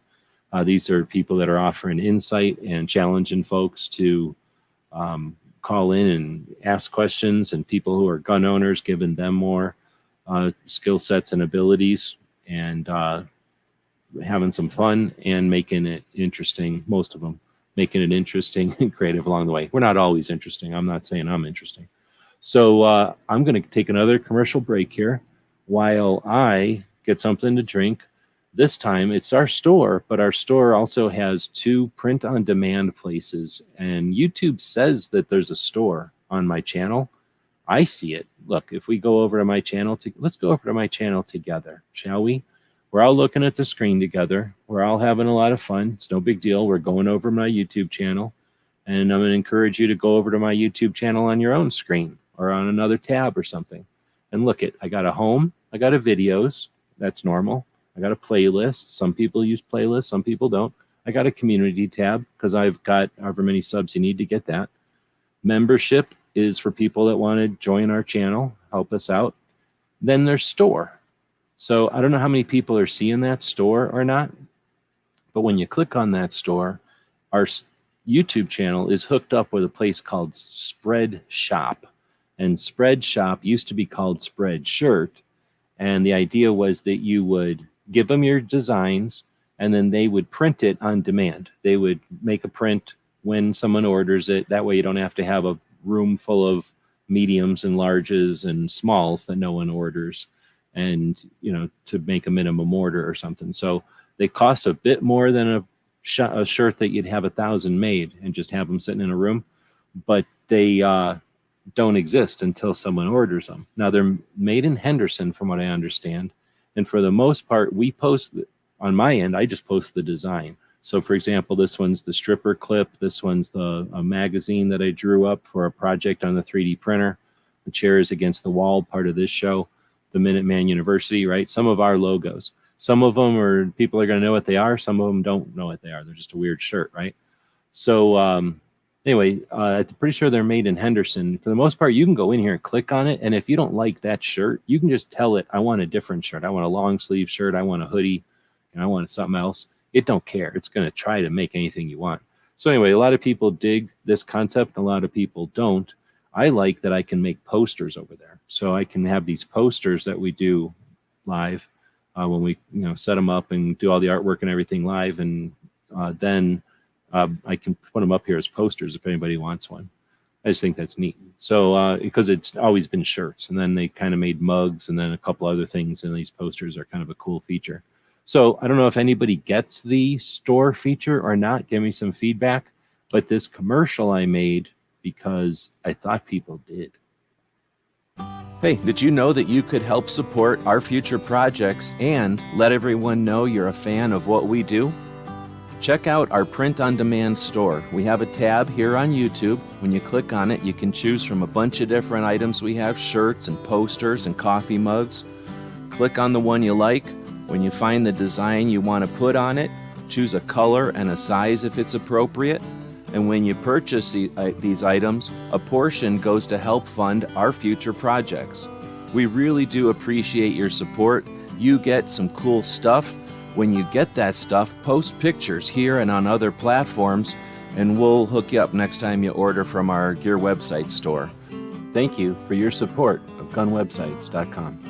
These are people that are offering insight and challenging folks to call in and ask questions, and people who are gun owners, giving them more skill sets and abilities, and having some fun and making it interesting. Most of them making it interesting and creative along the way. We're not always interesting. I'm not saying I'm interesting. So I'm going to take another commercial break here while I get something to drink This time it's our store, but our store also has 2 print-on-demand places. And YouTube says that there's a store on my channel. I see it. Look, if we go over to my channel, let's go over to my channel together, shall we? We're all looking at the screen together. We're all having a lot of fun. It's no big deal. We're going over my YouTube channel. And I'm going to encourage you to go over to my YouTube channel on your own screen or on another tab or something. And look I got a home. I got a videos. That's normal. I got a playlist. Some people use playlists. Some people don't. I got a community tab because I've got however many subs you need to get that. Membership is for people that want to join our channel, help us out. Then there's store. So I don't know how many people are seeing that store or not, but when you click on that store, our YouTube channel is hooked up with a place called Spread Shop. And Spread Shop used to be called Spreadshirt. And the idea was that you would give them your designs and then they would print it on demand. They would make a print when someone orders it. That way you don't have to have a room full of mediums and larges and smalls that no one orders, and to make a minimum order or something. So they cost a bit more than a shirt that you'd have 1,000 made and just have them sitting in a room, but they don't exist until someone orders them. Now they're made in Henderson from what I understand, and for the most part we post on my end. I just post the design. So for example, this one's the stripper clip. This one's a magazine that I drew up for a project on the 3D printer. The chair is against the wall, part of this show. The Minuteman University, right? Some of our logos. Some of them people are going to know what they are. Some of them don't know what they are. They're just a weird shirt, right? So anyway, I'm pretty sure they're made in Henderson. For the most part, you can go in here and click on it. And if you don't like that shirt, you can just tell it, I want a different shirt. I want a long sleeve shirt. I want a hoodie. And I want something else. It don't care. It's going to try to make anything you want. So anyway, a lot of people dig this concept. A lot of people don't. I like that I can make posters over there. So I can have these posters that we do live when we set them up and do all the artwork and everything live. And then I can put them up here as posters if anybody wants one. I just think that's neat. So because it's always been shirts, and then they kind of made mugs and then a couple other things, and these posters are kind of a cool feature. So I don't know if anybody gets the store feature or not. Give me some feedback. But this commercial I made because I thought people did. Hey, did you know that you could help support our future projects and let everyone know you're a fan of what we do? Check out our print-on-demand store. We have a tab here on YouTube. When you click on it, you can choose from a bunch of different items. We have shirts and posters and coffee mugs. Click on the one you like. When you find the design you want to put on it, choose a color and a size if it's appropriate. And when you purchase these items, a portion goes to help fund our future projects. We really do appreciate your support. You get some cool stuff. When you get that stuff, post pictures here and on other platforms, and we'll hook you up next time you order from our Gear website store. Thank you for your support of GunWebsites.com.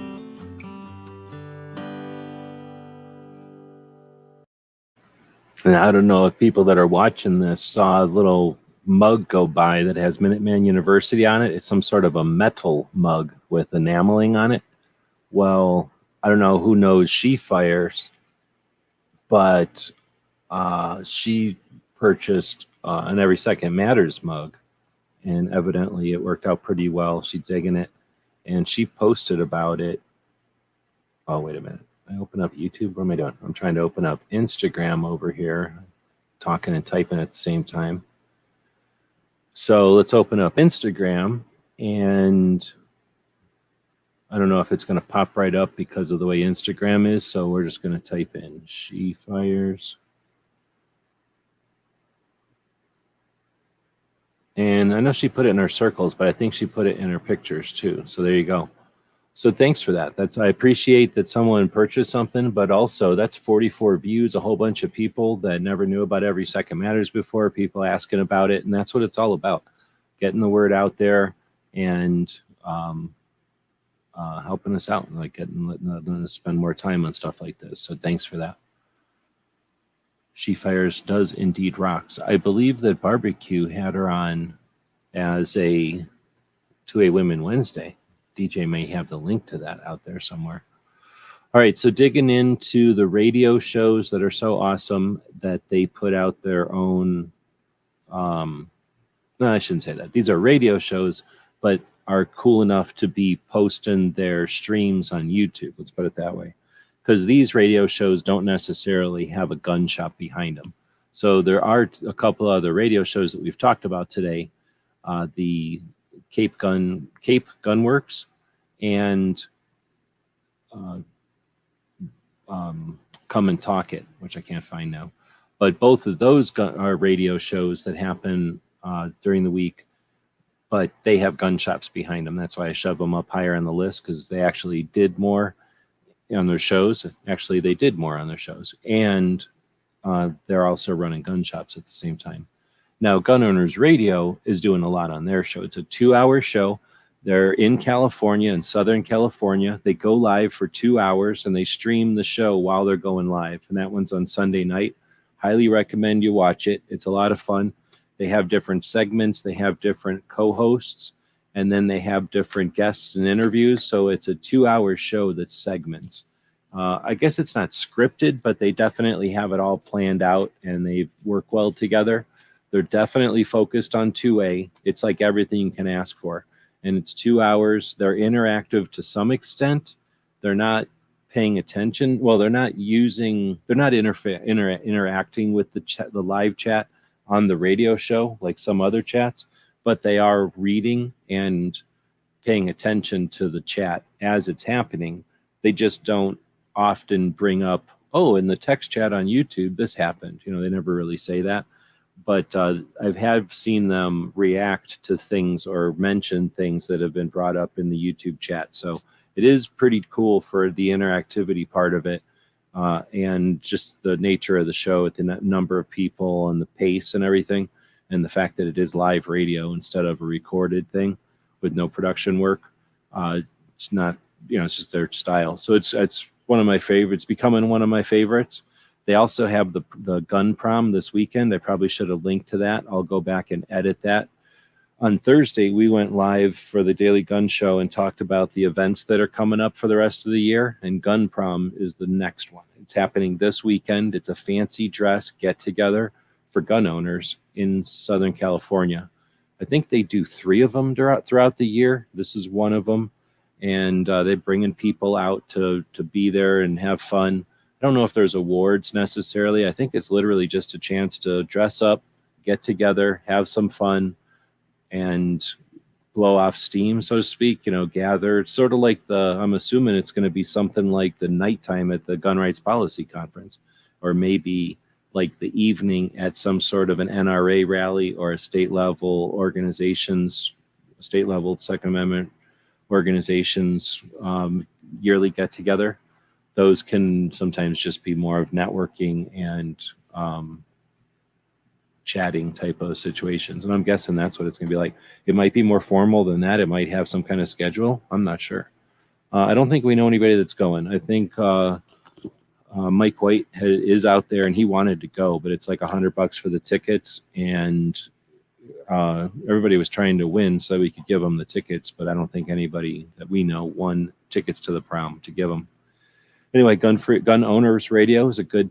And I don't know if people that are watching this saw a little mug go by that has Minuteman University on it. It's some sort of a metal mug with enameling on it. Well, I don't know who knows She Fires, but she purchased an Every Second Matters mug, and evidently it worked out pretty well. She's digging it, and she posted about it. Oh, wait a minute. I open up YouTube. What am I doing? I'm trying to open up Instagram over here, talking and typing at the same time. So let's open up Instagram, and I don't know if it's going to pop right up because of the way Instagram is. So we're just going to type in She Fires. And I know she put it in her circles, but I think she put it in her pictures too. So there you go. So thanks for that. I appreciate that someone purchased something, but also that's 44 views, a whole bunch of people that never knew about Every Second Matters before, people asking about it. And that's what it's all about, getting the word out there and helping us out, like letting us spend more time on stuff like this. So thanks for that. She Fires does indeed rocks. I believe that Barbecue had her on as a 2A Women Wednesday. DJ may have the link to that out there somewhere. All right, so digging into the radio shows that are so awesome that they put out their own. No, I shouldn't say that. These are radio shows, but are cool enough to be posting their streams on YouTube. Let's put it that way. Because these radio shows don't necessarily have a gun shop behind them. So there are a couple other radio shows that we've talked about today. The Cape GunWorks and Come and Talk It, which I can't find now. But both of those are radio shows that happen during the week, but they have gun shops behind them. That's why I shove them up higher on the list, because they actually did more on their shows. Actually, they did more on their shows, and they're also running gun shops at the same time. Now, Gun Owners Radio is doing a lot on their show. It's a 2-hour show. They're in California, in Southern California. They go live for 2 hours, and they stream the show while they're going live. And that one's on Sunday night. Highly recommend you watch it. It's a lot of fun. They have different segments. They have different co-hosts, and then they have different guests and interviews. So it's a 2-hour show that's segments. I guess it's not scripted, but they definitely have it all planned out, and they work well together. They're definitely focused on 2A. It's like everything you can ask for. And it's 2 hours. They're interactive to some extent. They're not paying attention. Well, they're not interacting with the live chat on the radio show like some other chats, but they are reading and paying attention to the chat as it's happening. They just don't often bring up, oh, in the text chat on YouTube, this happened. You know, they never really say that. But I've seen them react to things or mention things that have been brought up in the YouTube chat. So it is pretty cool for the interactivity part of it, and just the nature of the show, at the number of people and the pace and everything, and the fact that it is live radio instead of a recorded thing with no production work. It's not, it's just their style. So it's one of my favorites, becoming one of my favorites. They also have the gun prom this weekend. I probably should have linked to that. I'll go back and edit that. On Thursday, we went live for the Daily Gun Show and talked about the events that are coming up for the rest of the year. And Gun Prom is the next one. It's happening this weekend. It's a fancy dress get-together for gun owners in Southern California. I think they do 3 of them throughout the year. This is one of them. And they're bringing people out to be there and have fun. I don't know if there's awards necessarily. I think it's literally just a chance to dress up, get together, have some fun, and blow off steam, so to speak, gather. It's sort of like I'm assuming it's going to be something like the nighttime at the Gun Rights Policy Conference, or maybe like the evening at some sort of an NRA rally or a state-level Second Amendment organizations yearly get-together. Those can sometimes just be more of networking and chatting type of situations. And I'm guessing that's what it's going to be like. It might be more formal than that. It might have some kind of schedule. I'm not sure. I don't think we know anybody that's going. I think Mike White is out there, and he wanted to go, but it's like $100 for the tickets. And everybody was trying to win so we could give them the tickets, but I don't think anybody that we know won tickets to the prom to give them. Anyway, Gun Owners Radio is a good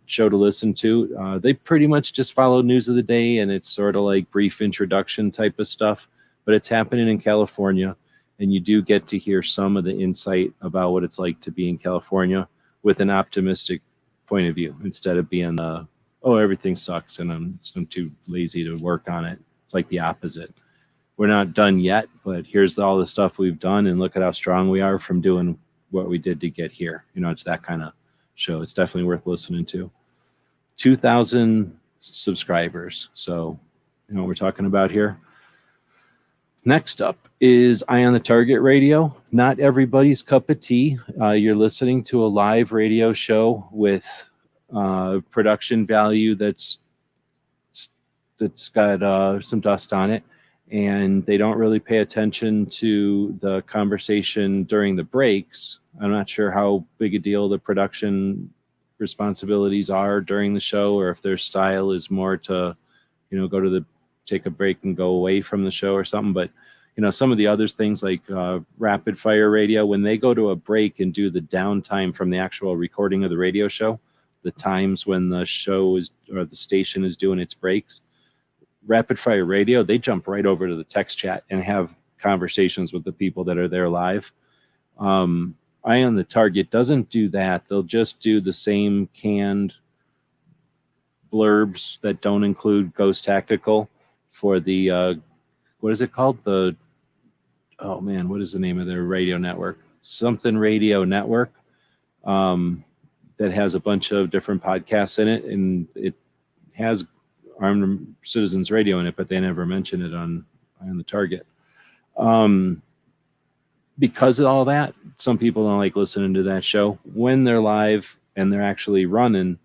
show to listen to. They pretty much just follow news of the day, and it's sort of like brief introduction type of stuff, but it's happening in California, and you do get to hear some of the insight about what it's like to be in California with an optimistic point of view, instead of being everything sucks and I'm too lazy to work on it. It's like the opposite. We're not done yet, but here's all the stuff we've done, and look at how strong we are from doing what we did to get here. It's that kind of show. It's definitely worth listening to. 2,000 subscribers. So, what we're talking about here. Next up is Eye on the Target Radio. Not everybody's cup of tea. You're listening to a live radio show with production value that's got some dust on it, and they don't really pay attention to the conversation during the breaks. I'm not sure how big a deal the production responsibilities are during the show, or if their style is more to, take a break and go away from the show or something. But, some of the other things like Rapid Fire Radio, when they go to a break and do the downtime from the actual recording of the radio show, the times when the show is or the station is doing its breaks, Rapid Fire Radio, they jump right over to the text chat and have conversations with the people that are there live. Eye on the Target doesn't do that. They'll just do the same canned blurbs that don't include Ghost Tactical for the what is it called? What is the name of their radio network? Something Radio Network, that has a bunch of different podcasts in it, and it has Armed Citizens Radio in it, but they never mention it on the Target. Because of all that, some people don't like listening to that show. When they're live and they're actually running,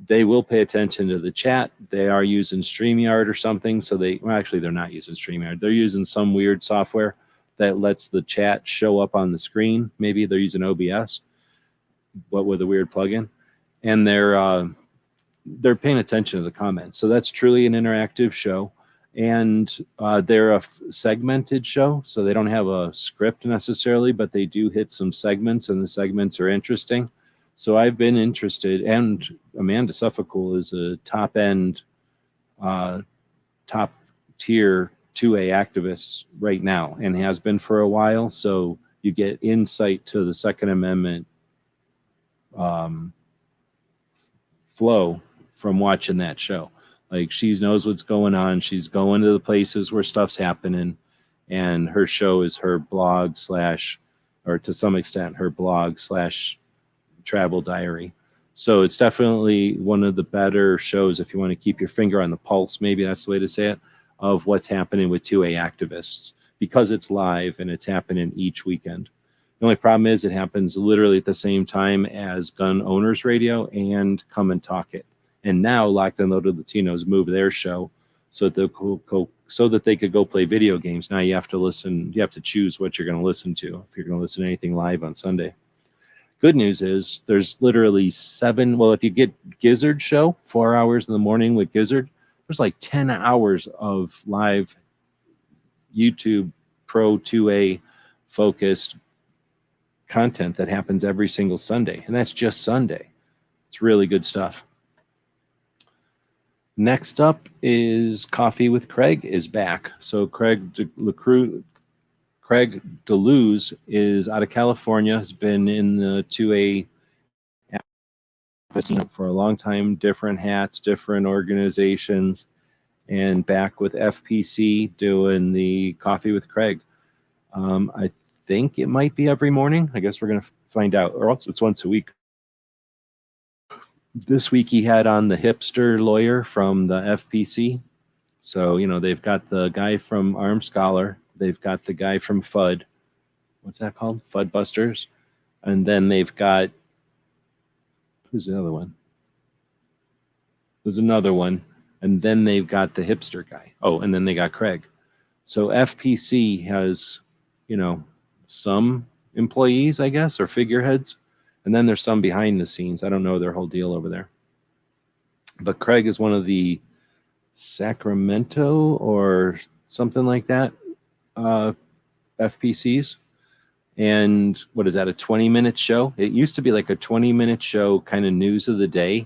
they will pay attention to the chat. They are using StreamYard or something. So they're not using StreamYard. They're using some weird software that lets the chat show up on the screen. Maybe they're using OBS, but with a weird plugin. And they're paying attention to the comments. So that's truly an interactive show. And they're a segmented show, so they don't have a script necessarily, but they do hit some segments, and the segments are interesting. So I've been interested, and Amanda Suffolk is a top-end, top-tier 2A activist right now, and has been for a while. So you get insight to the Second Amendment flow from watching that show. Like, she knows what's going on. She's going to the places where stuff's happening, and her show is her blog / or to some extent her blog / travel diary. So it's definitely one of the better shows if you want to keep your finger on the pulse, maybe that's the way to say it, of what's happening with 2A activists, because it's live and it's happening each weekend. The only problem is it happens literally at the same time as Gun Owners Radio and Come and Talk It. And now Locked and Loaded Latinos moved their show so that they could go play video games. Now you have to choose what you're going to listen to if you're going to listen to anything live on Sunday. Good news is there's literally if you get Gizzard show, 4 hours in the morning with Gizzard, there's like 10 hours of live YouTube Pro 2A focused content that happens every single Sunday. And that's just Sunday. It's really good stuff. Next up is Coffee with Craig is back. So Craig DeLuz is out of California, has been in the 2A for a long time, different hats, different organizations, and back with FPC doing the Coffee with Craig. I think it might be every morning. I guess we're going to find out, or else it's once a week. This week he had on the hipster lawyer from the FPC. So, they've got the guy from Armed Scholar. They've got the guy from FUD. What's that called? FUD Busters. And then they've got, who's the other one? There's another one. And then they've got the hipster guy. Oh, and then they got Craig. So FPC has, some employees, I guess, or figureheads. And then there's some behind the scenes. I don't know their whole deal over there. But Craig is one of the Sacramento or something like that FPCs. And what is that, a 20-minute show? It used to be like a 20-minute show, kind of news of the day,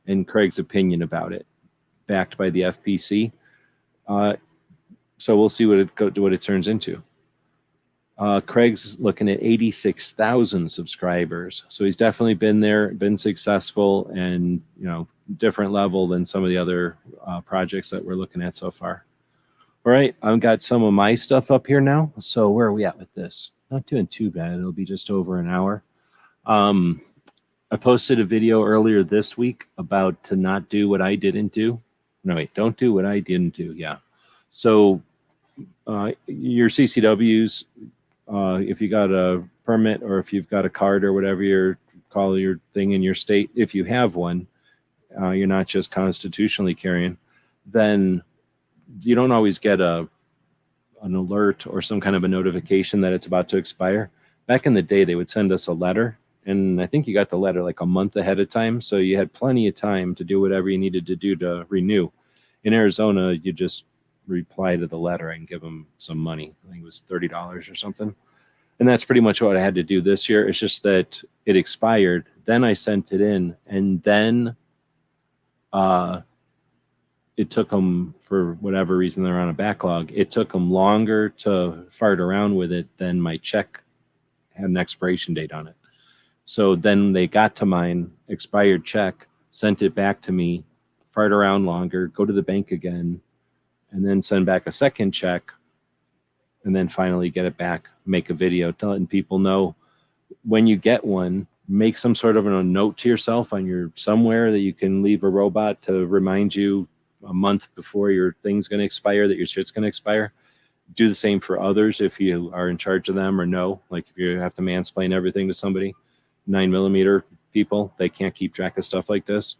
and Craig's opinion about it, backed by the FPC. So we'll see what it turns into. Craig's looking at 86,000 subscribers. So he's definitely been there, been successful, and, different level than some of the other projects that we're looking at so far. All right, I've got some of my stuff up here now. So where are we at with this? Not doing too bad. It'll be just over an hour. I posted a video earlier this week about to not do what I didn't do. No, wait, don't do what I didn't do. Yeah. So your CCWs, if you got a permit or if you've got a card or whatever you call your thing in your state, if you have one, you're not just constitutionally carrying, then you don't always get an alert or some kind of a notification that it's about to expire. Back in the day, they would send us a letter, and I think you got the letter like a month ahead of time, so you had plenty of time to do whatever you needed to do to renew. In Arizona, you just reply to the letter, I can give them some money. I think it was $30 or something. And that's pretty much what I had to do this year. It's just that it expired. Then I sent it in, and then it took them, for whatever reason, they're on a backlog. It took them longer to fart around with it than my check had an expiration date on it. So then they got to mine, expired check, sent it back to me, fart around longer, go to the bank again, and then send back a second check, and then finally get it back, make a video letting people know when you get one, make some sort of a note to yourself on your somewhere that you can leave a robot to remind you a month before your thing's going to expire that your shit's going to expire. Do the same for others if you are in charge of them or know. Like if you have to mansplain everything to somebody, 9mm people, they can't keep track of stuff like this.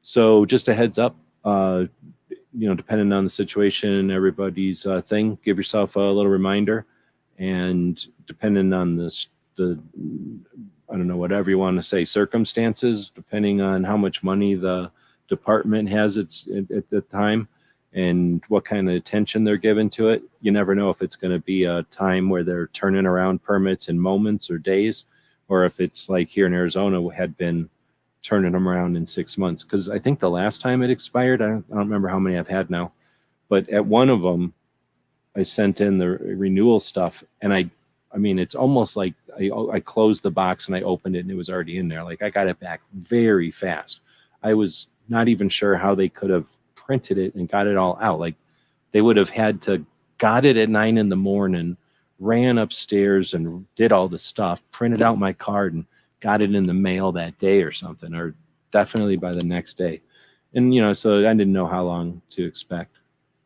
So just a heads up, depending on the situation, everybody's thing, give yourself a little reminder. And depending on the I don't know, whatever you want to say, circumstances, depending on how much money the department has at the time and what kind of attention they're given to it, you never know if it's going to be a time where they're turning around permits in moments or days, or if it's like here in Arizona had been turning them around in 6 months. Because I think the last time it expired, I don't remember how many I've had now, but at one of them, I sent in the renewal stuff, and I mean, it's almost like I closed the box and I opened it and it was already in there. Like I got it back very fast. I was not even sure how they could have printed it and got it all out. Like they would have had to got it at 9 a.m, ran upstairs and did all the stuff, printed out my card and got it in the mail that day or something, or definitely by the next day. And, so I didn't know how long to expect,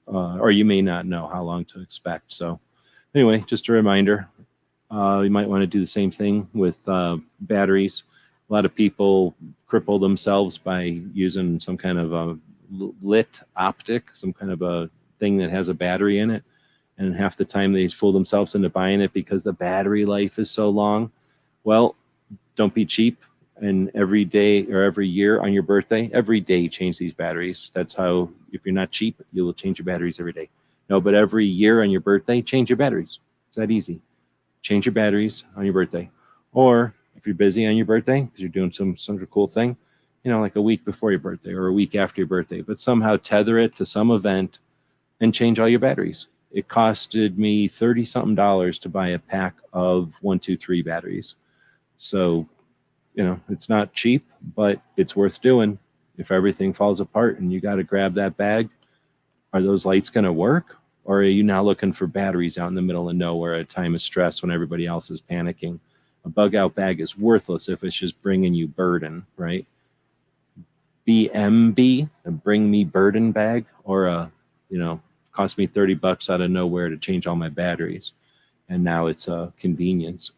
or you may not know how long to expect. So anyway, just a reminder, you might want to do the same thing with batteries. A lot of people cripple themselves by using some kind of a lit optic, some kind of a thing that has a battery in it. And half the time they fool themselves into buying it because the battery life is so long. Well, don't be cheap. And every day or every year on your birthday, every day change these batteries. That's how, if you're not cheap, you will change your batteries every day. No, but every year on your birthday, change your batteries. It's that easy. Change your batteries on your birthday. Or if you're busy on your birthday, because you're doing some sort of cool thing, like a week before your birthday or a week after your birthday, but somehow tether it to some event and change all your batteries. It costed me $30-something to buy a pack of 123 batteries. So, it's not cheap, but it's worth doing. If everything falls apart and you got to grab that bag, are those lights going to work? Or are you now looking for batteries out in the middle of nowhere at a time of stress when everybody else is panicking? A bug out bag is worthless if it's just bringing you burden, right? BMB, a bring me burden bag, or cost me $30 out of nowhere to change all my batteries. And now it's a convenience.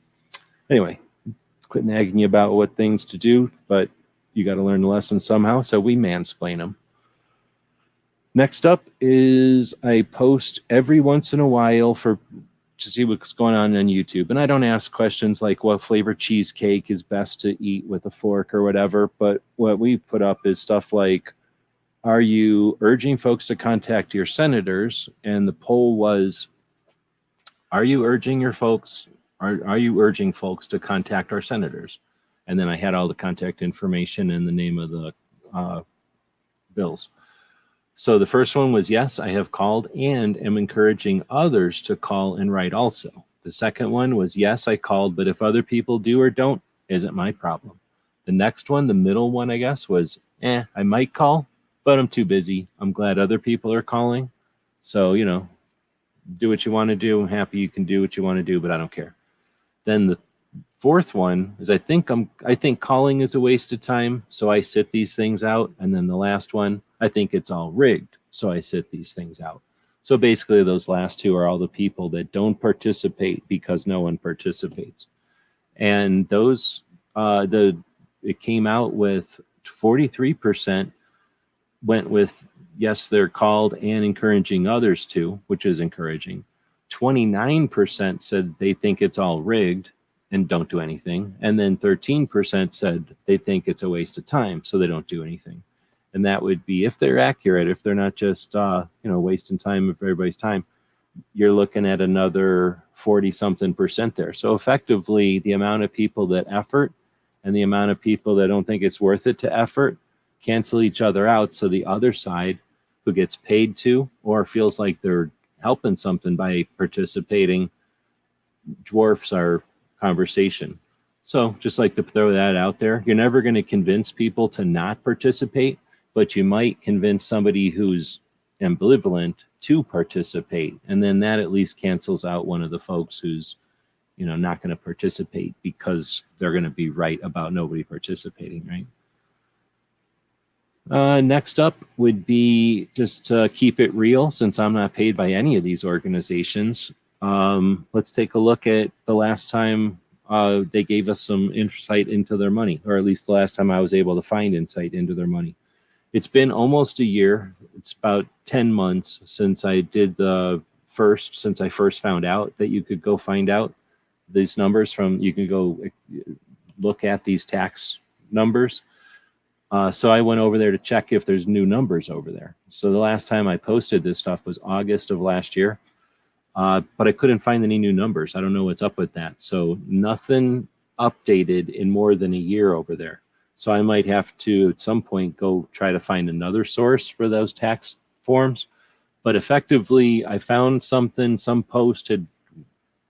Anyway, quit nagging you about what things to do, but you got to learn the lesson somehow. So we mansplain them. Next up is I post every once in a while to see what's going on YouTube. And I don't ask questions like what flavor cheesecake is best to eat with a fork or whatever. But what we put up is stuff like, are you urging folks to contact your senators? And the poll was, are you urging your folks? Are you urging folks to contact our senators? And then I had all the contact information and the name of the bills. So the first one was, yes, I have called and am encouraging others to call and write also. The second one was, yes, I called, but if other people do or don't, isn't my problem. The next one, the middle one, I guess, was, I might call, but I'm too busy. I'm glad other people are calling. So, do what you want to do. I'm happy you can do what you want to do, but I don't care. Then the fourth one is, I think calling is a waste of time, so I sit these things out. And then the last one, I think it's all rigged, so I sit these things out. So basically those last two are all the people that don't participate because no one participates. And those, it came out with 43% went with, yes, they're called and encouraging others to, which is encouraging. 29% said they think it's all rigged and don't do anything. And then 13% said they think it's a waste of time, so they don't do anything. And that would be, if they're accurate, if they're not just, wasting time of everybody's time, you're looking at another 40-something% there. So effectively, the amount of people that effort and the amount of people that don't think it's worth it to effort cancel each other out. So the other side, who gets paid to or feels like they're helping something by participating, dwarfs our conversation. So just like to throw that out there, you're never going to convince people to not participate, but you might convince somebody who's ambivalent to participate. And then that at least cancels out one of the folks who's, not going to participate because they're going to be right about nobody participating, right? Next up would be just to keep it real, since I'm not paid by any of these organizations. Let's take a look at the last time they gave us some insight into their money, or at least the last time I was able to find insight into their money. It's been almost a year. It's about 10 months since I first found out that you could go find out these numbers you can go look at these tax numbers. So I went over there to check if there's new numbers over there. So the last time I posted this stuff was August of last year, but I couldn't find any new numbers. I don't know what's up with that. So nothing updated in more than a year over there. So I might have to, at some point, go try to find another source for those tax forms. But effectively, I found something, some post had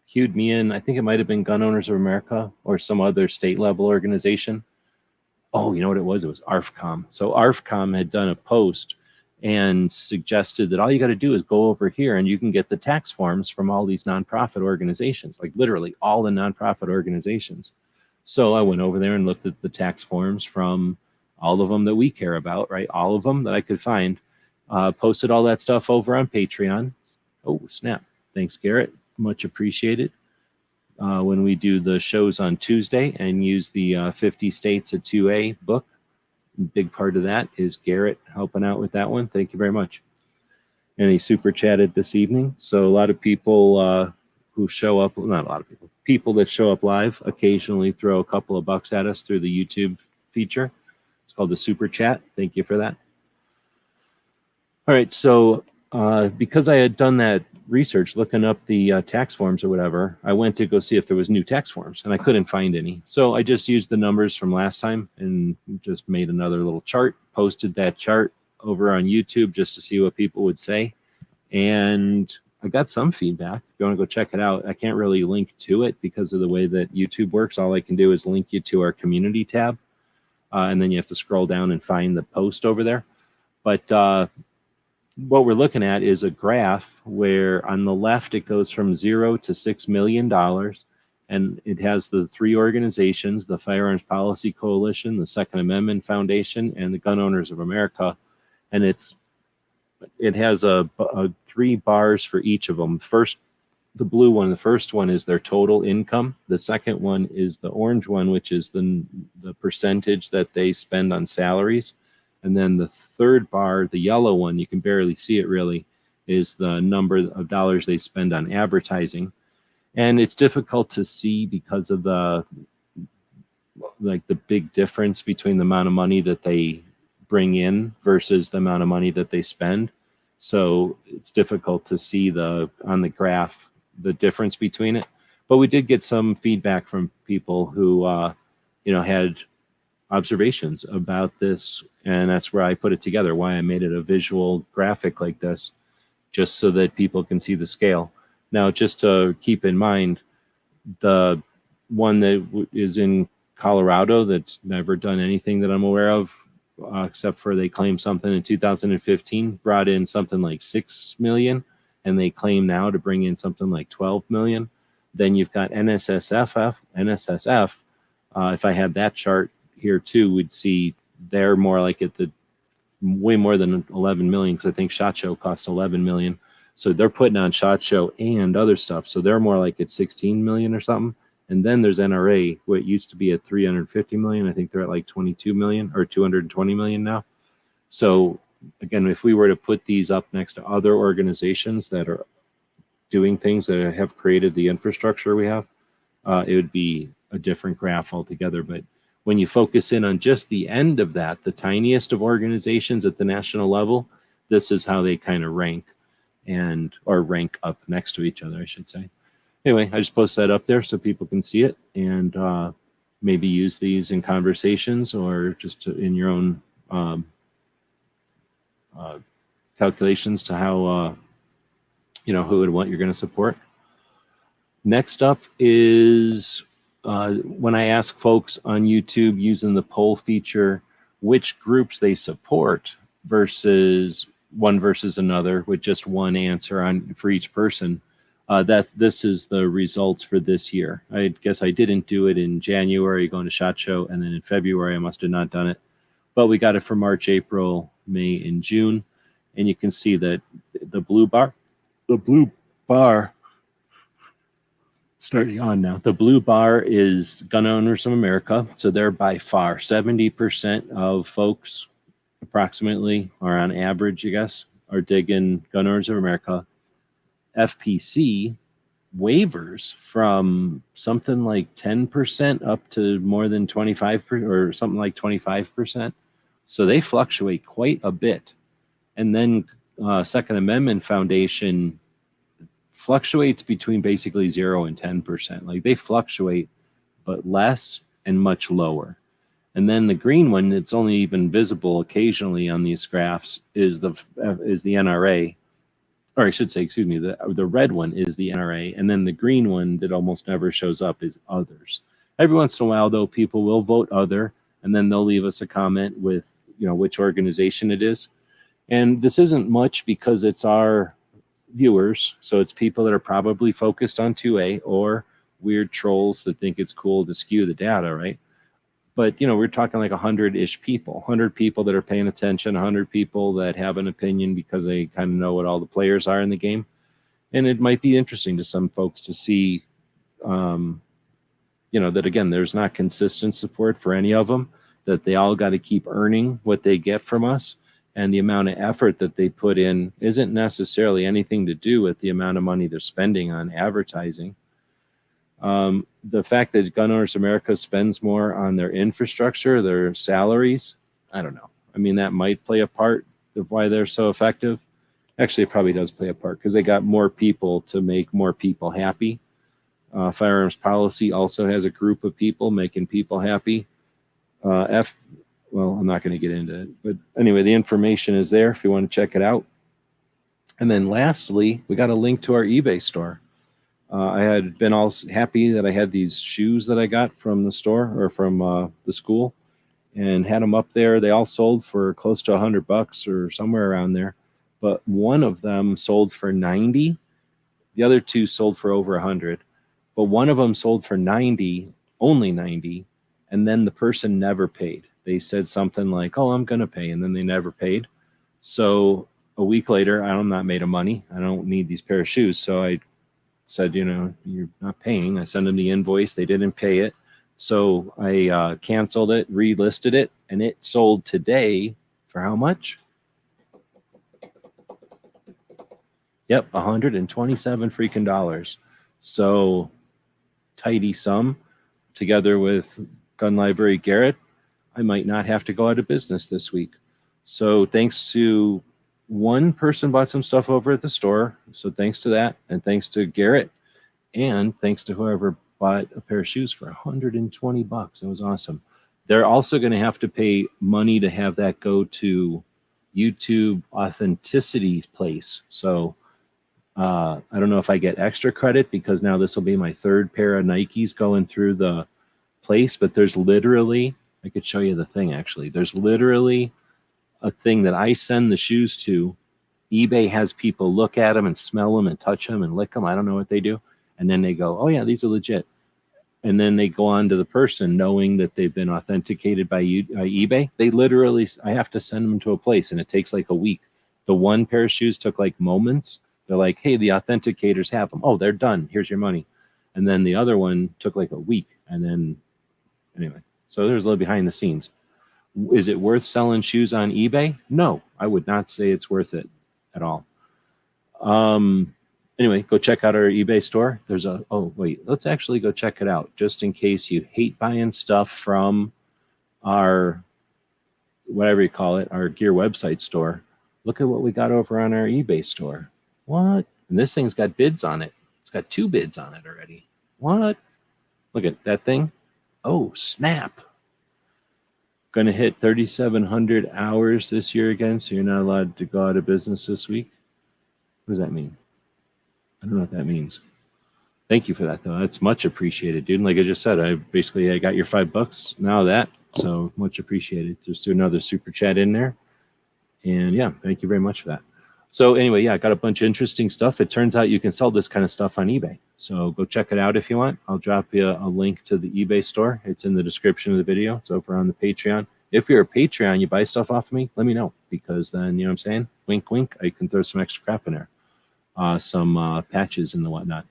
cued me in. I think it might have been Gun Owners of America or some other state level organization. Oh, you know what it was? It was ARFCOM. So ARFCOM had done a post and suggested that all you got to do is go over here and you can get the tax forms from all these nonprofit organizations, like literally all the nonprofit organizations. So I went over there and looked at the tax forms from all of them that we care about, right? All of them that I could find. Posted all that stuff over on Patreon. Oh, snap. Thanks, Garrett. Much appreciated. When we do the shows on Tuesday and use the 50 States at 2A book. Big part of that is Garrett helping out with that one. Thank you very much. And he super chatted this evening. So a lot of people who show up, not a lot of people that show up live occasionally throw a couple of bucks at us through the YouTube feature. It's called the super chat. Thank you for that. All right, so because I had done that research, looking up the tax forms or whatever, I went to go see if there was new tax forms, and I couldn't find any. So I just used the numbers from last time and just made another little chart, posted that chart over on YouTube just to see what people would say. And I got some feedback. If you want to go check it out, I can't really link to it because of the way that YouTube works. All I can do is link you to our community tab, and then you have to scroll down and find the post over there. But what we're looking at is a graph where on the left it goes from $0 to $6 million, and it has the three organizations, the Firearms Policy Coalition, the Second Amendment Foundation, and the Gun Owners of America. And it has a 3 bars for each of them. First, the blue one, the first one is their total income. The second one is the orange one, which is the percentage that they spend on salaries. And then the third bar, the yellow one, you can barely see it really, is the number of dollars they spend on advertising. And it's difficult to see because of the big difference between the amount of money that they bring in versus the amount of money that they spend. So it's difficult to see on the graph the difference between it. But we did get some feedback from people who had observations about this, and that's where I put it together, why I made it a visual graphic like this, just so that people can see the scale. Now, just to keep in mind, the one that is in Colorado that's never done anything that I'm aware of, except for they claimed something in 2015, brought in something like 6 million, and they claim now to bring in something like 12 million. Then you've got NSSF. If I had that chart here too, we'd see they're more like at the way more than 11 million, because I think SHOT Show cost 11 million. So they're putting on SHOT Show and other stuff. So they're more like at 16 million or something. And then there's NRA, where it used to be at 350 million. I think they're at like 22 million or 220 million now. So again, if we were to put these up next to other organizations that are doing things that have created the infrastructure we have, it would be a different graph altogether. But when you focus in on just the end of that, the tiniest of organizations at the national level, this is how they kind of rank or rank up next to each other, I should say. Anyway, I just post that up there so people can see it and maybe use these in conversations or just in your own calculations to how, who and what you're going to support. Next up is when I ask folks on YouTube using the poll feature, which groups they support versus another with just one answer for each person. That this is the results for this year. I guess I didn't do it in January going to SHOT Show, and then in February I must have not done it. But we got it for March, April, May, and June, and you can see that the blue bar, starting on now. The blue bar is Gun Owners of America, so they're by far 70% of folks, approximately, or on average, I guess, are digging Gun Owners of America. FPC waivers from something like 10% up to more than 25% or something like 25%. So they fluctuate quite a bit. And then Second Amendment Foundation fluctuates between basically 0 and 10%. Like they fluctuate, but less and much lower. And then the green one, it's only even visible occasionally on these graphs, is the NRA. Or I should say, excuse me, the red one is the NRA, and then the green one that almost never shows up is others. Every once in a while, though, people will vote other, and then they'll leave us a comment with, which organization it is. And this isn't much because it's our viewers, so it's people that are probably focused on 2A or weird trolls that think it's cool to skew the data, right? But, we're talking like 100-ish people, 100 people that are paying attention, 100 people that have an opinion because they kind of know what all the players are in the game. And it might be interesting to some folks to see, that, again, there's not consistent support for any of them, that they all got to keep earning what they get from us. And the amount of effort that they put in isn't necessarily anything to do with the amount of money they're spending on advertising. The fact that Gun Owners America spends more on their infrastructure, their salaries, I don't know. I mean, that might play a part of why they're so effective. Actually, it probably does play a part because they got more people to make more people happy. Firearms policy also has a group of people making people happy. Well, I'm not going to get into it. But anyway, the information is there if you want to check it out. And then lastly, we got a link to our eBay store. I had been all happy that I had these shoes that I got from the store or from the school and had them up there. They all sold for close to $100 or somewhere around there. But one of them sold for 90. The other two sold for over 100. But one of them sold for 90, only 90. And then the person never paid. They said something like, oh, I'm going to pay. And then they never paid. So a week later, I'm not made of money. I don't need these pair of shoes. So I said, you're not paying. I sent them the invoice. They didn't pay it. So I canceled it, relisted it, and it sold today for how much? Yep, 127 freaking dollars. So tidy sum together with Gun Library Garrett, I might not have to go out of business this week. So thanks to one person bought some stuff over at the store. So thanks to that, and thanks to Garrett, and thanks to whoever bought a pair of shoes for $120. That was awesome. They're also going to have to pay money to have that go to YouTube Authenticity's place. So I don't know if I get extra credit because now this will be my third pair of Nikes going through the place, but there's literally, I could show you the thing actually. There's literally a thing that I send the shoes to. eBay has people look at them and smell them and touch them and lick them. I don't know what they do. And then they go, oh yeah, these are legit. And then they go on to the person knowing that they've been authenticated by eBay. They literally, I have to send them to a place and it takes like a week. The one pair of shoes took like moments. They're like, hey, the authenticators have them. Oh, they're done. Here's your money. And then the other one took like a week. And then anyway, so there's a little behind the scenes. Is it worth selling shoes on eBay? No, I would not say it's worth it at all. Anyway, go check out our eBay store. Let's actually go check it out just in case you hate buying stuff from our, whatever you call it, our gear website store. Look at what we got over on our eBay store. What? And this thing's got bids on it. It's got 2 bids on it already. What? Look at that thing. Oh, snap. Going to hit 3,700 hours this year again, so you're not allowed to go out of business this week. What does that mean? I don't know what that means. Thank you for that, though. That's much appreciated, dude. And like I just said, I got your $5 now that, so much appreciated. Just do another super chat in there. And yeah, thank you very much for that. So anyway, yeah, I got a bunch of interesting stuff. It turns out you can sell this kind of stuff on eBay. So go check it out if you want. I'll drop you a link to the eBay store. It's in the description of the video. It's over on the Patreon. If you're a Patreon, you buy stuff off of me, let me know, because then, you know what I'm saying? Wink, wink, I can throw some extra crap in there. Some patches and the whatnot.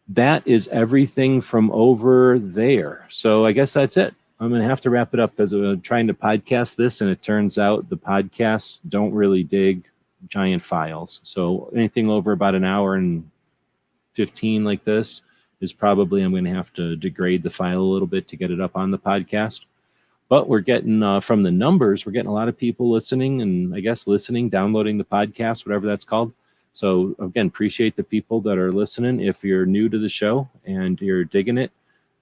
That is everything from over there. So I guess that's it. I'm going to have to wrap it up because I'm trying to podcast this, and it turns out the podcasts don't really dig giant files. So anything over about an hour and 15 like this is probably, I'm going to have to degrade the file a little bit to get it up on the podcast. But we're getting, from the numbers, we're getting a lot of people listening, and I guess downloading the podcast, whatever that's called. So again, appreciate the people that are listening. If you're new to the show and you're digging it,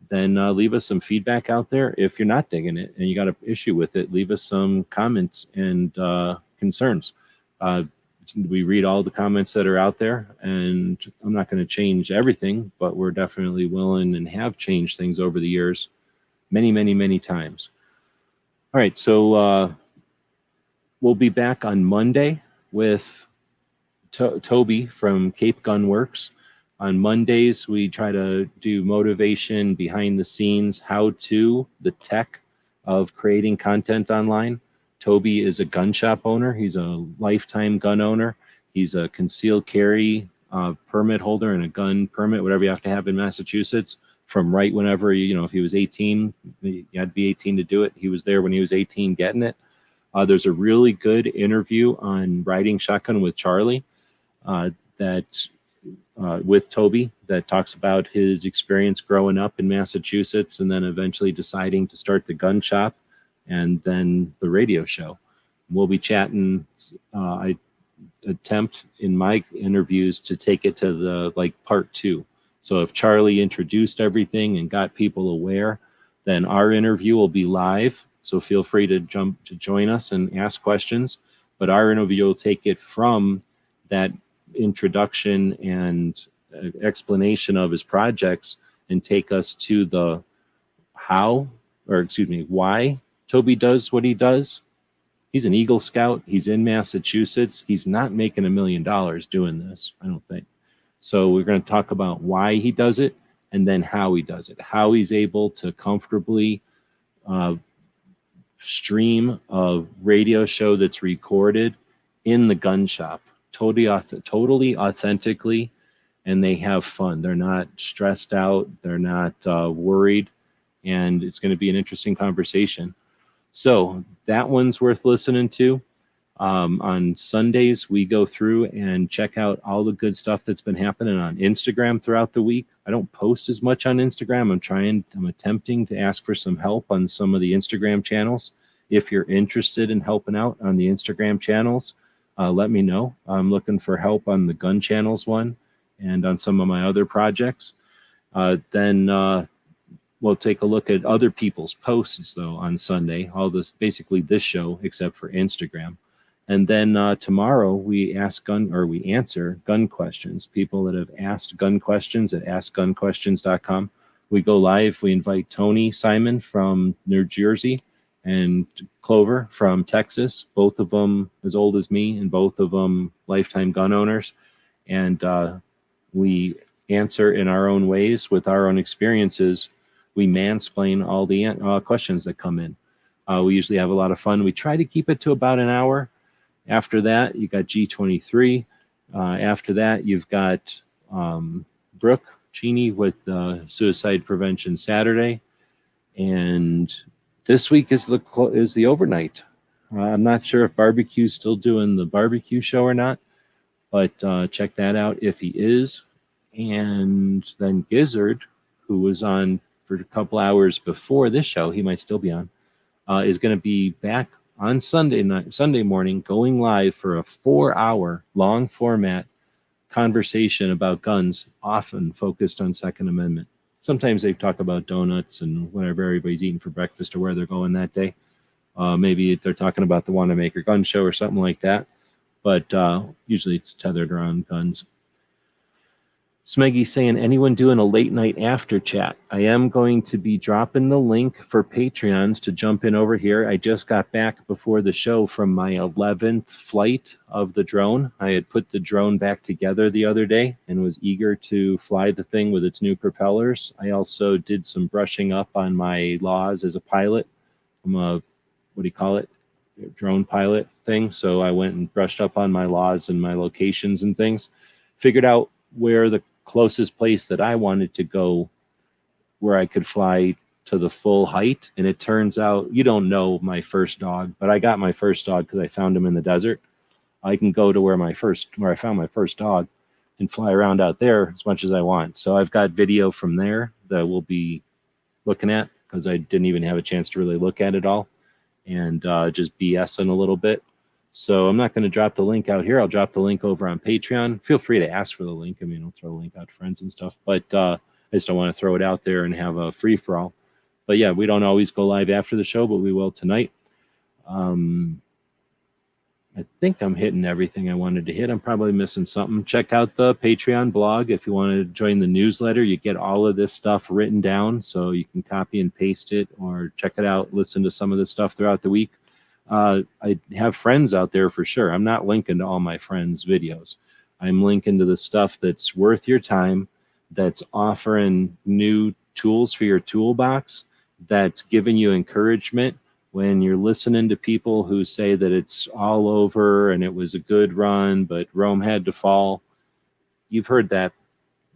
then leave us some feedback out there. If you're not digging it and you got an issue with it, leave us some comments and concerns. We read all the comments that are out there, and I'm not going to change everything, but we're definitely willing and have changed things over the years many, many, many times. All right, so we'll be back on Monday with Toby from Cape GunWorks. On Mondays, we try to do motivation, behind the scenes, how to, the tech of creating content online. Toby is a gun shop owner. He's a lifetime gun owner. He's a concealed carry permit holder and a gun permit, whatever you have to have in Massachusetts, from right whenever, if he was 18, you had to be 18 to do it. He was there when he was 18 getting it. There's a really good interview on riding shotgun with Charlie with Toby that talks about his experience growing up in Massachusetts and then eventually deciding to start the gun shop and then the radio show. We'll be chatting. I attempt in my interviews to take it to the part 2. So if Charlie introduced everything and got people aware, then our interview will be live. So feel free to join us and ask questions. But our interview will take it from that introduction and explanation of his projects and take us to the why Toby does what he does. He's an Eagle Scout. He's in Massachusetts. He's not making $1 million doing this, I don't think. So we're going to talk about why he does it and then how he does it, how he's able to comfortably stream a radio show that's recorded in the gun shop, totally authentically, and they have fun. They're not stressed out. They're not worried, and it's going to be an interesting conversation. So that one's worth listening to. On Sundays, we go through and check out all the good stuff that's been happening on Instagram throughout the week. I don't post as much on Instagram. I'm attempting to ask for some help on some of the Instagram channels. If you're interested in helping out on the Instagram channels, let me know. I'm looking for help on the gun channels one and on some of my other projects. Then we'll take a look at other people's posts, though, on Sunday. Basically this show, except for Instagram. And then tomorrow we answer gun questions. People that have asked gun questions at askgunquestions.com. We go live. We invite Tony Simon from New Jersey and Clover from Texas, both of them as old as me and both of them lifetime gun owners. And we answer in our own ways with our own experiences. We mansplain all the questions that come in. We usually have a lot of fun. We try to keep it to about an hour. After that, you got G23. After that, you've got Brooke Cheney with Suicide Prevention Saturday. And this week is the overnight. I'm not sure if Barbecue's still doing the barbecue show or not, but check that out if he is. And then Gizzard, who was on for a couple hours before this show, he might still be on, is going to be back on Sunday morning, going live for a 4-hour long format conversation about guns, often focused on Second Amendment. Sometimes they talk about donuts and whatever everybody's eating for breakfast or where they're going that day. Maybe they're talking about the Wanamaker Gun Show or something like that. But usually it's tethered around guns. Smeggy saying, anyone doing a late night after chat? I am going to be dropping the link for Patreons to jump in over here. I just got back before the show from my 11th flight of the drone. I had put the drone back together the other day and was eager to fly the thing with its new propellers. I also did some brushing up on my laws as a pilot. I'm a, what do you call it? Drone pilot thing. So I went and brushed up on my laws and my locations and things. Figured out where the closest place that I wanted to go where I could fly to the full height. And it turns out, you don't know my first dog, but I got my first dog because I found him in the desert. I can go to where I found my first dog and fly around out there as much as I want. So I've got video from there that we'll be looking at because I didn't even have a chance to really look at it all and just BSing a little bit. So I'm not going to drop the link out here. I'll drop the link over on Patreon. Feel free to ask for the link. I mean, I'll throw a link out to friends and stuff, but I just don't want to throw it out there and have a free-for-all. But yeah, we don't always go live after the show, but we will tonight. I think I'm hitting everything I wanted to hit. I'm probably missing something. Check out the Patreon blog. If you want to join the newsletter, you get all of this stuff written down, so you can copy and paste it or check it out, listen to some of this stuff throughout the week. I have friends out there for sure. I'm not linking to all my friends' videos. I'm linking to the stuff that's worth your time, that's offering new tools for your toolbox, that's giving you encouragement when you're listening to people who say that it's all over and it was a good run, but Rome had to fall. You've heard that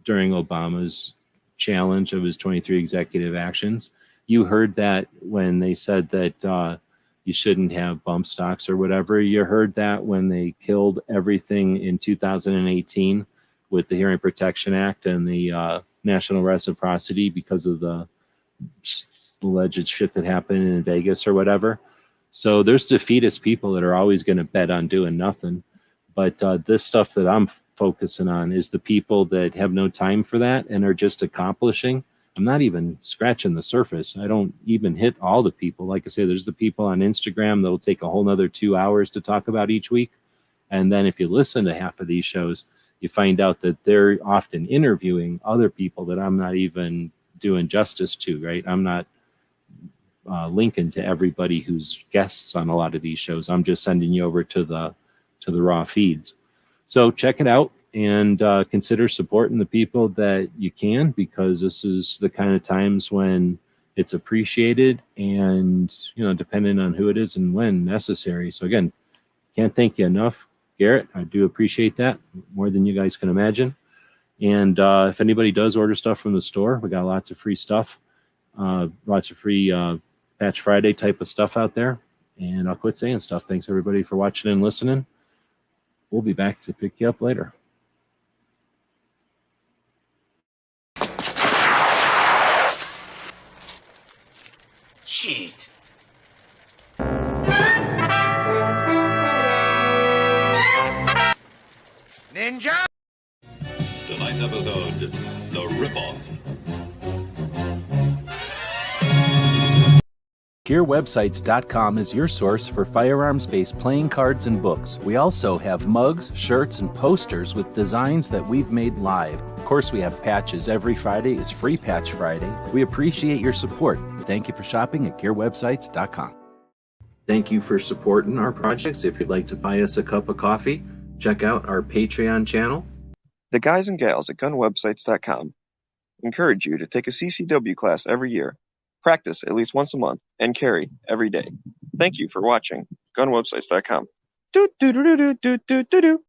during Obama's challenge of his 23 executive actions. You heard that when they said that you shouldn't have bump stocks or whatever. You heard that when they killed everything in 2018 with the Hearing Protection Act and the national reciprocity because of the alleged shit that happened in Vegas or whatever. So there's defeatist people that are always going to bet on doing nothing. But this stuff that I'm focusing on is the people that have no time for that and are just accomplishing. I'm not even scratching the surface. I don't even hit all the people. Like I say, there's the people on Instagram that'll take a whole nother 2 hours to talk about each week. And then if you listen to half of these shows, you find out that they're often interviewing other people that I'm not even doing justice to, right? I'm not linking to everybody who's guests on a lot of these shows. I'm just sending you over to the raw feeds. So check it out and consider supporting the people that you can, because this is the kind of times when it's appreciated and, you know, depending on who it is and when necessary. So again, can't thank you enough, Garrett. I do appreciate that more than you guys can imagine. And if anybody does order stuff from the store, we got lots of free stuff, lots of free Patch Friday type of stuff out there. And I'll quit saying stuff. Thanks everybody for watching and listening. We'll be back to pick you up later. Shit. Ninja! Tonight's episode, The Ripoff. GearWebsites.com is your source for firearms-based playing cards and books. We also have mugs, shirts, and posters with designs that we've made live. Of course, we have patches. Every Friday is Free Patch Friday. We appreciate your support. Thank you for shopping at GearWebsites.com. Thank you for supporting our projects. If you'd like to buy us a cup of coffee, check out our Patreon channel. The guys and gals at GunWebsites.com encourage you to take a CCW class every year, practice at least once a month, and carry every day. Thank you for watching GunWebsites.com. Do do do do do do do do.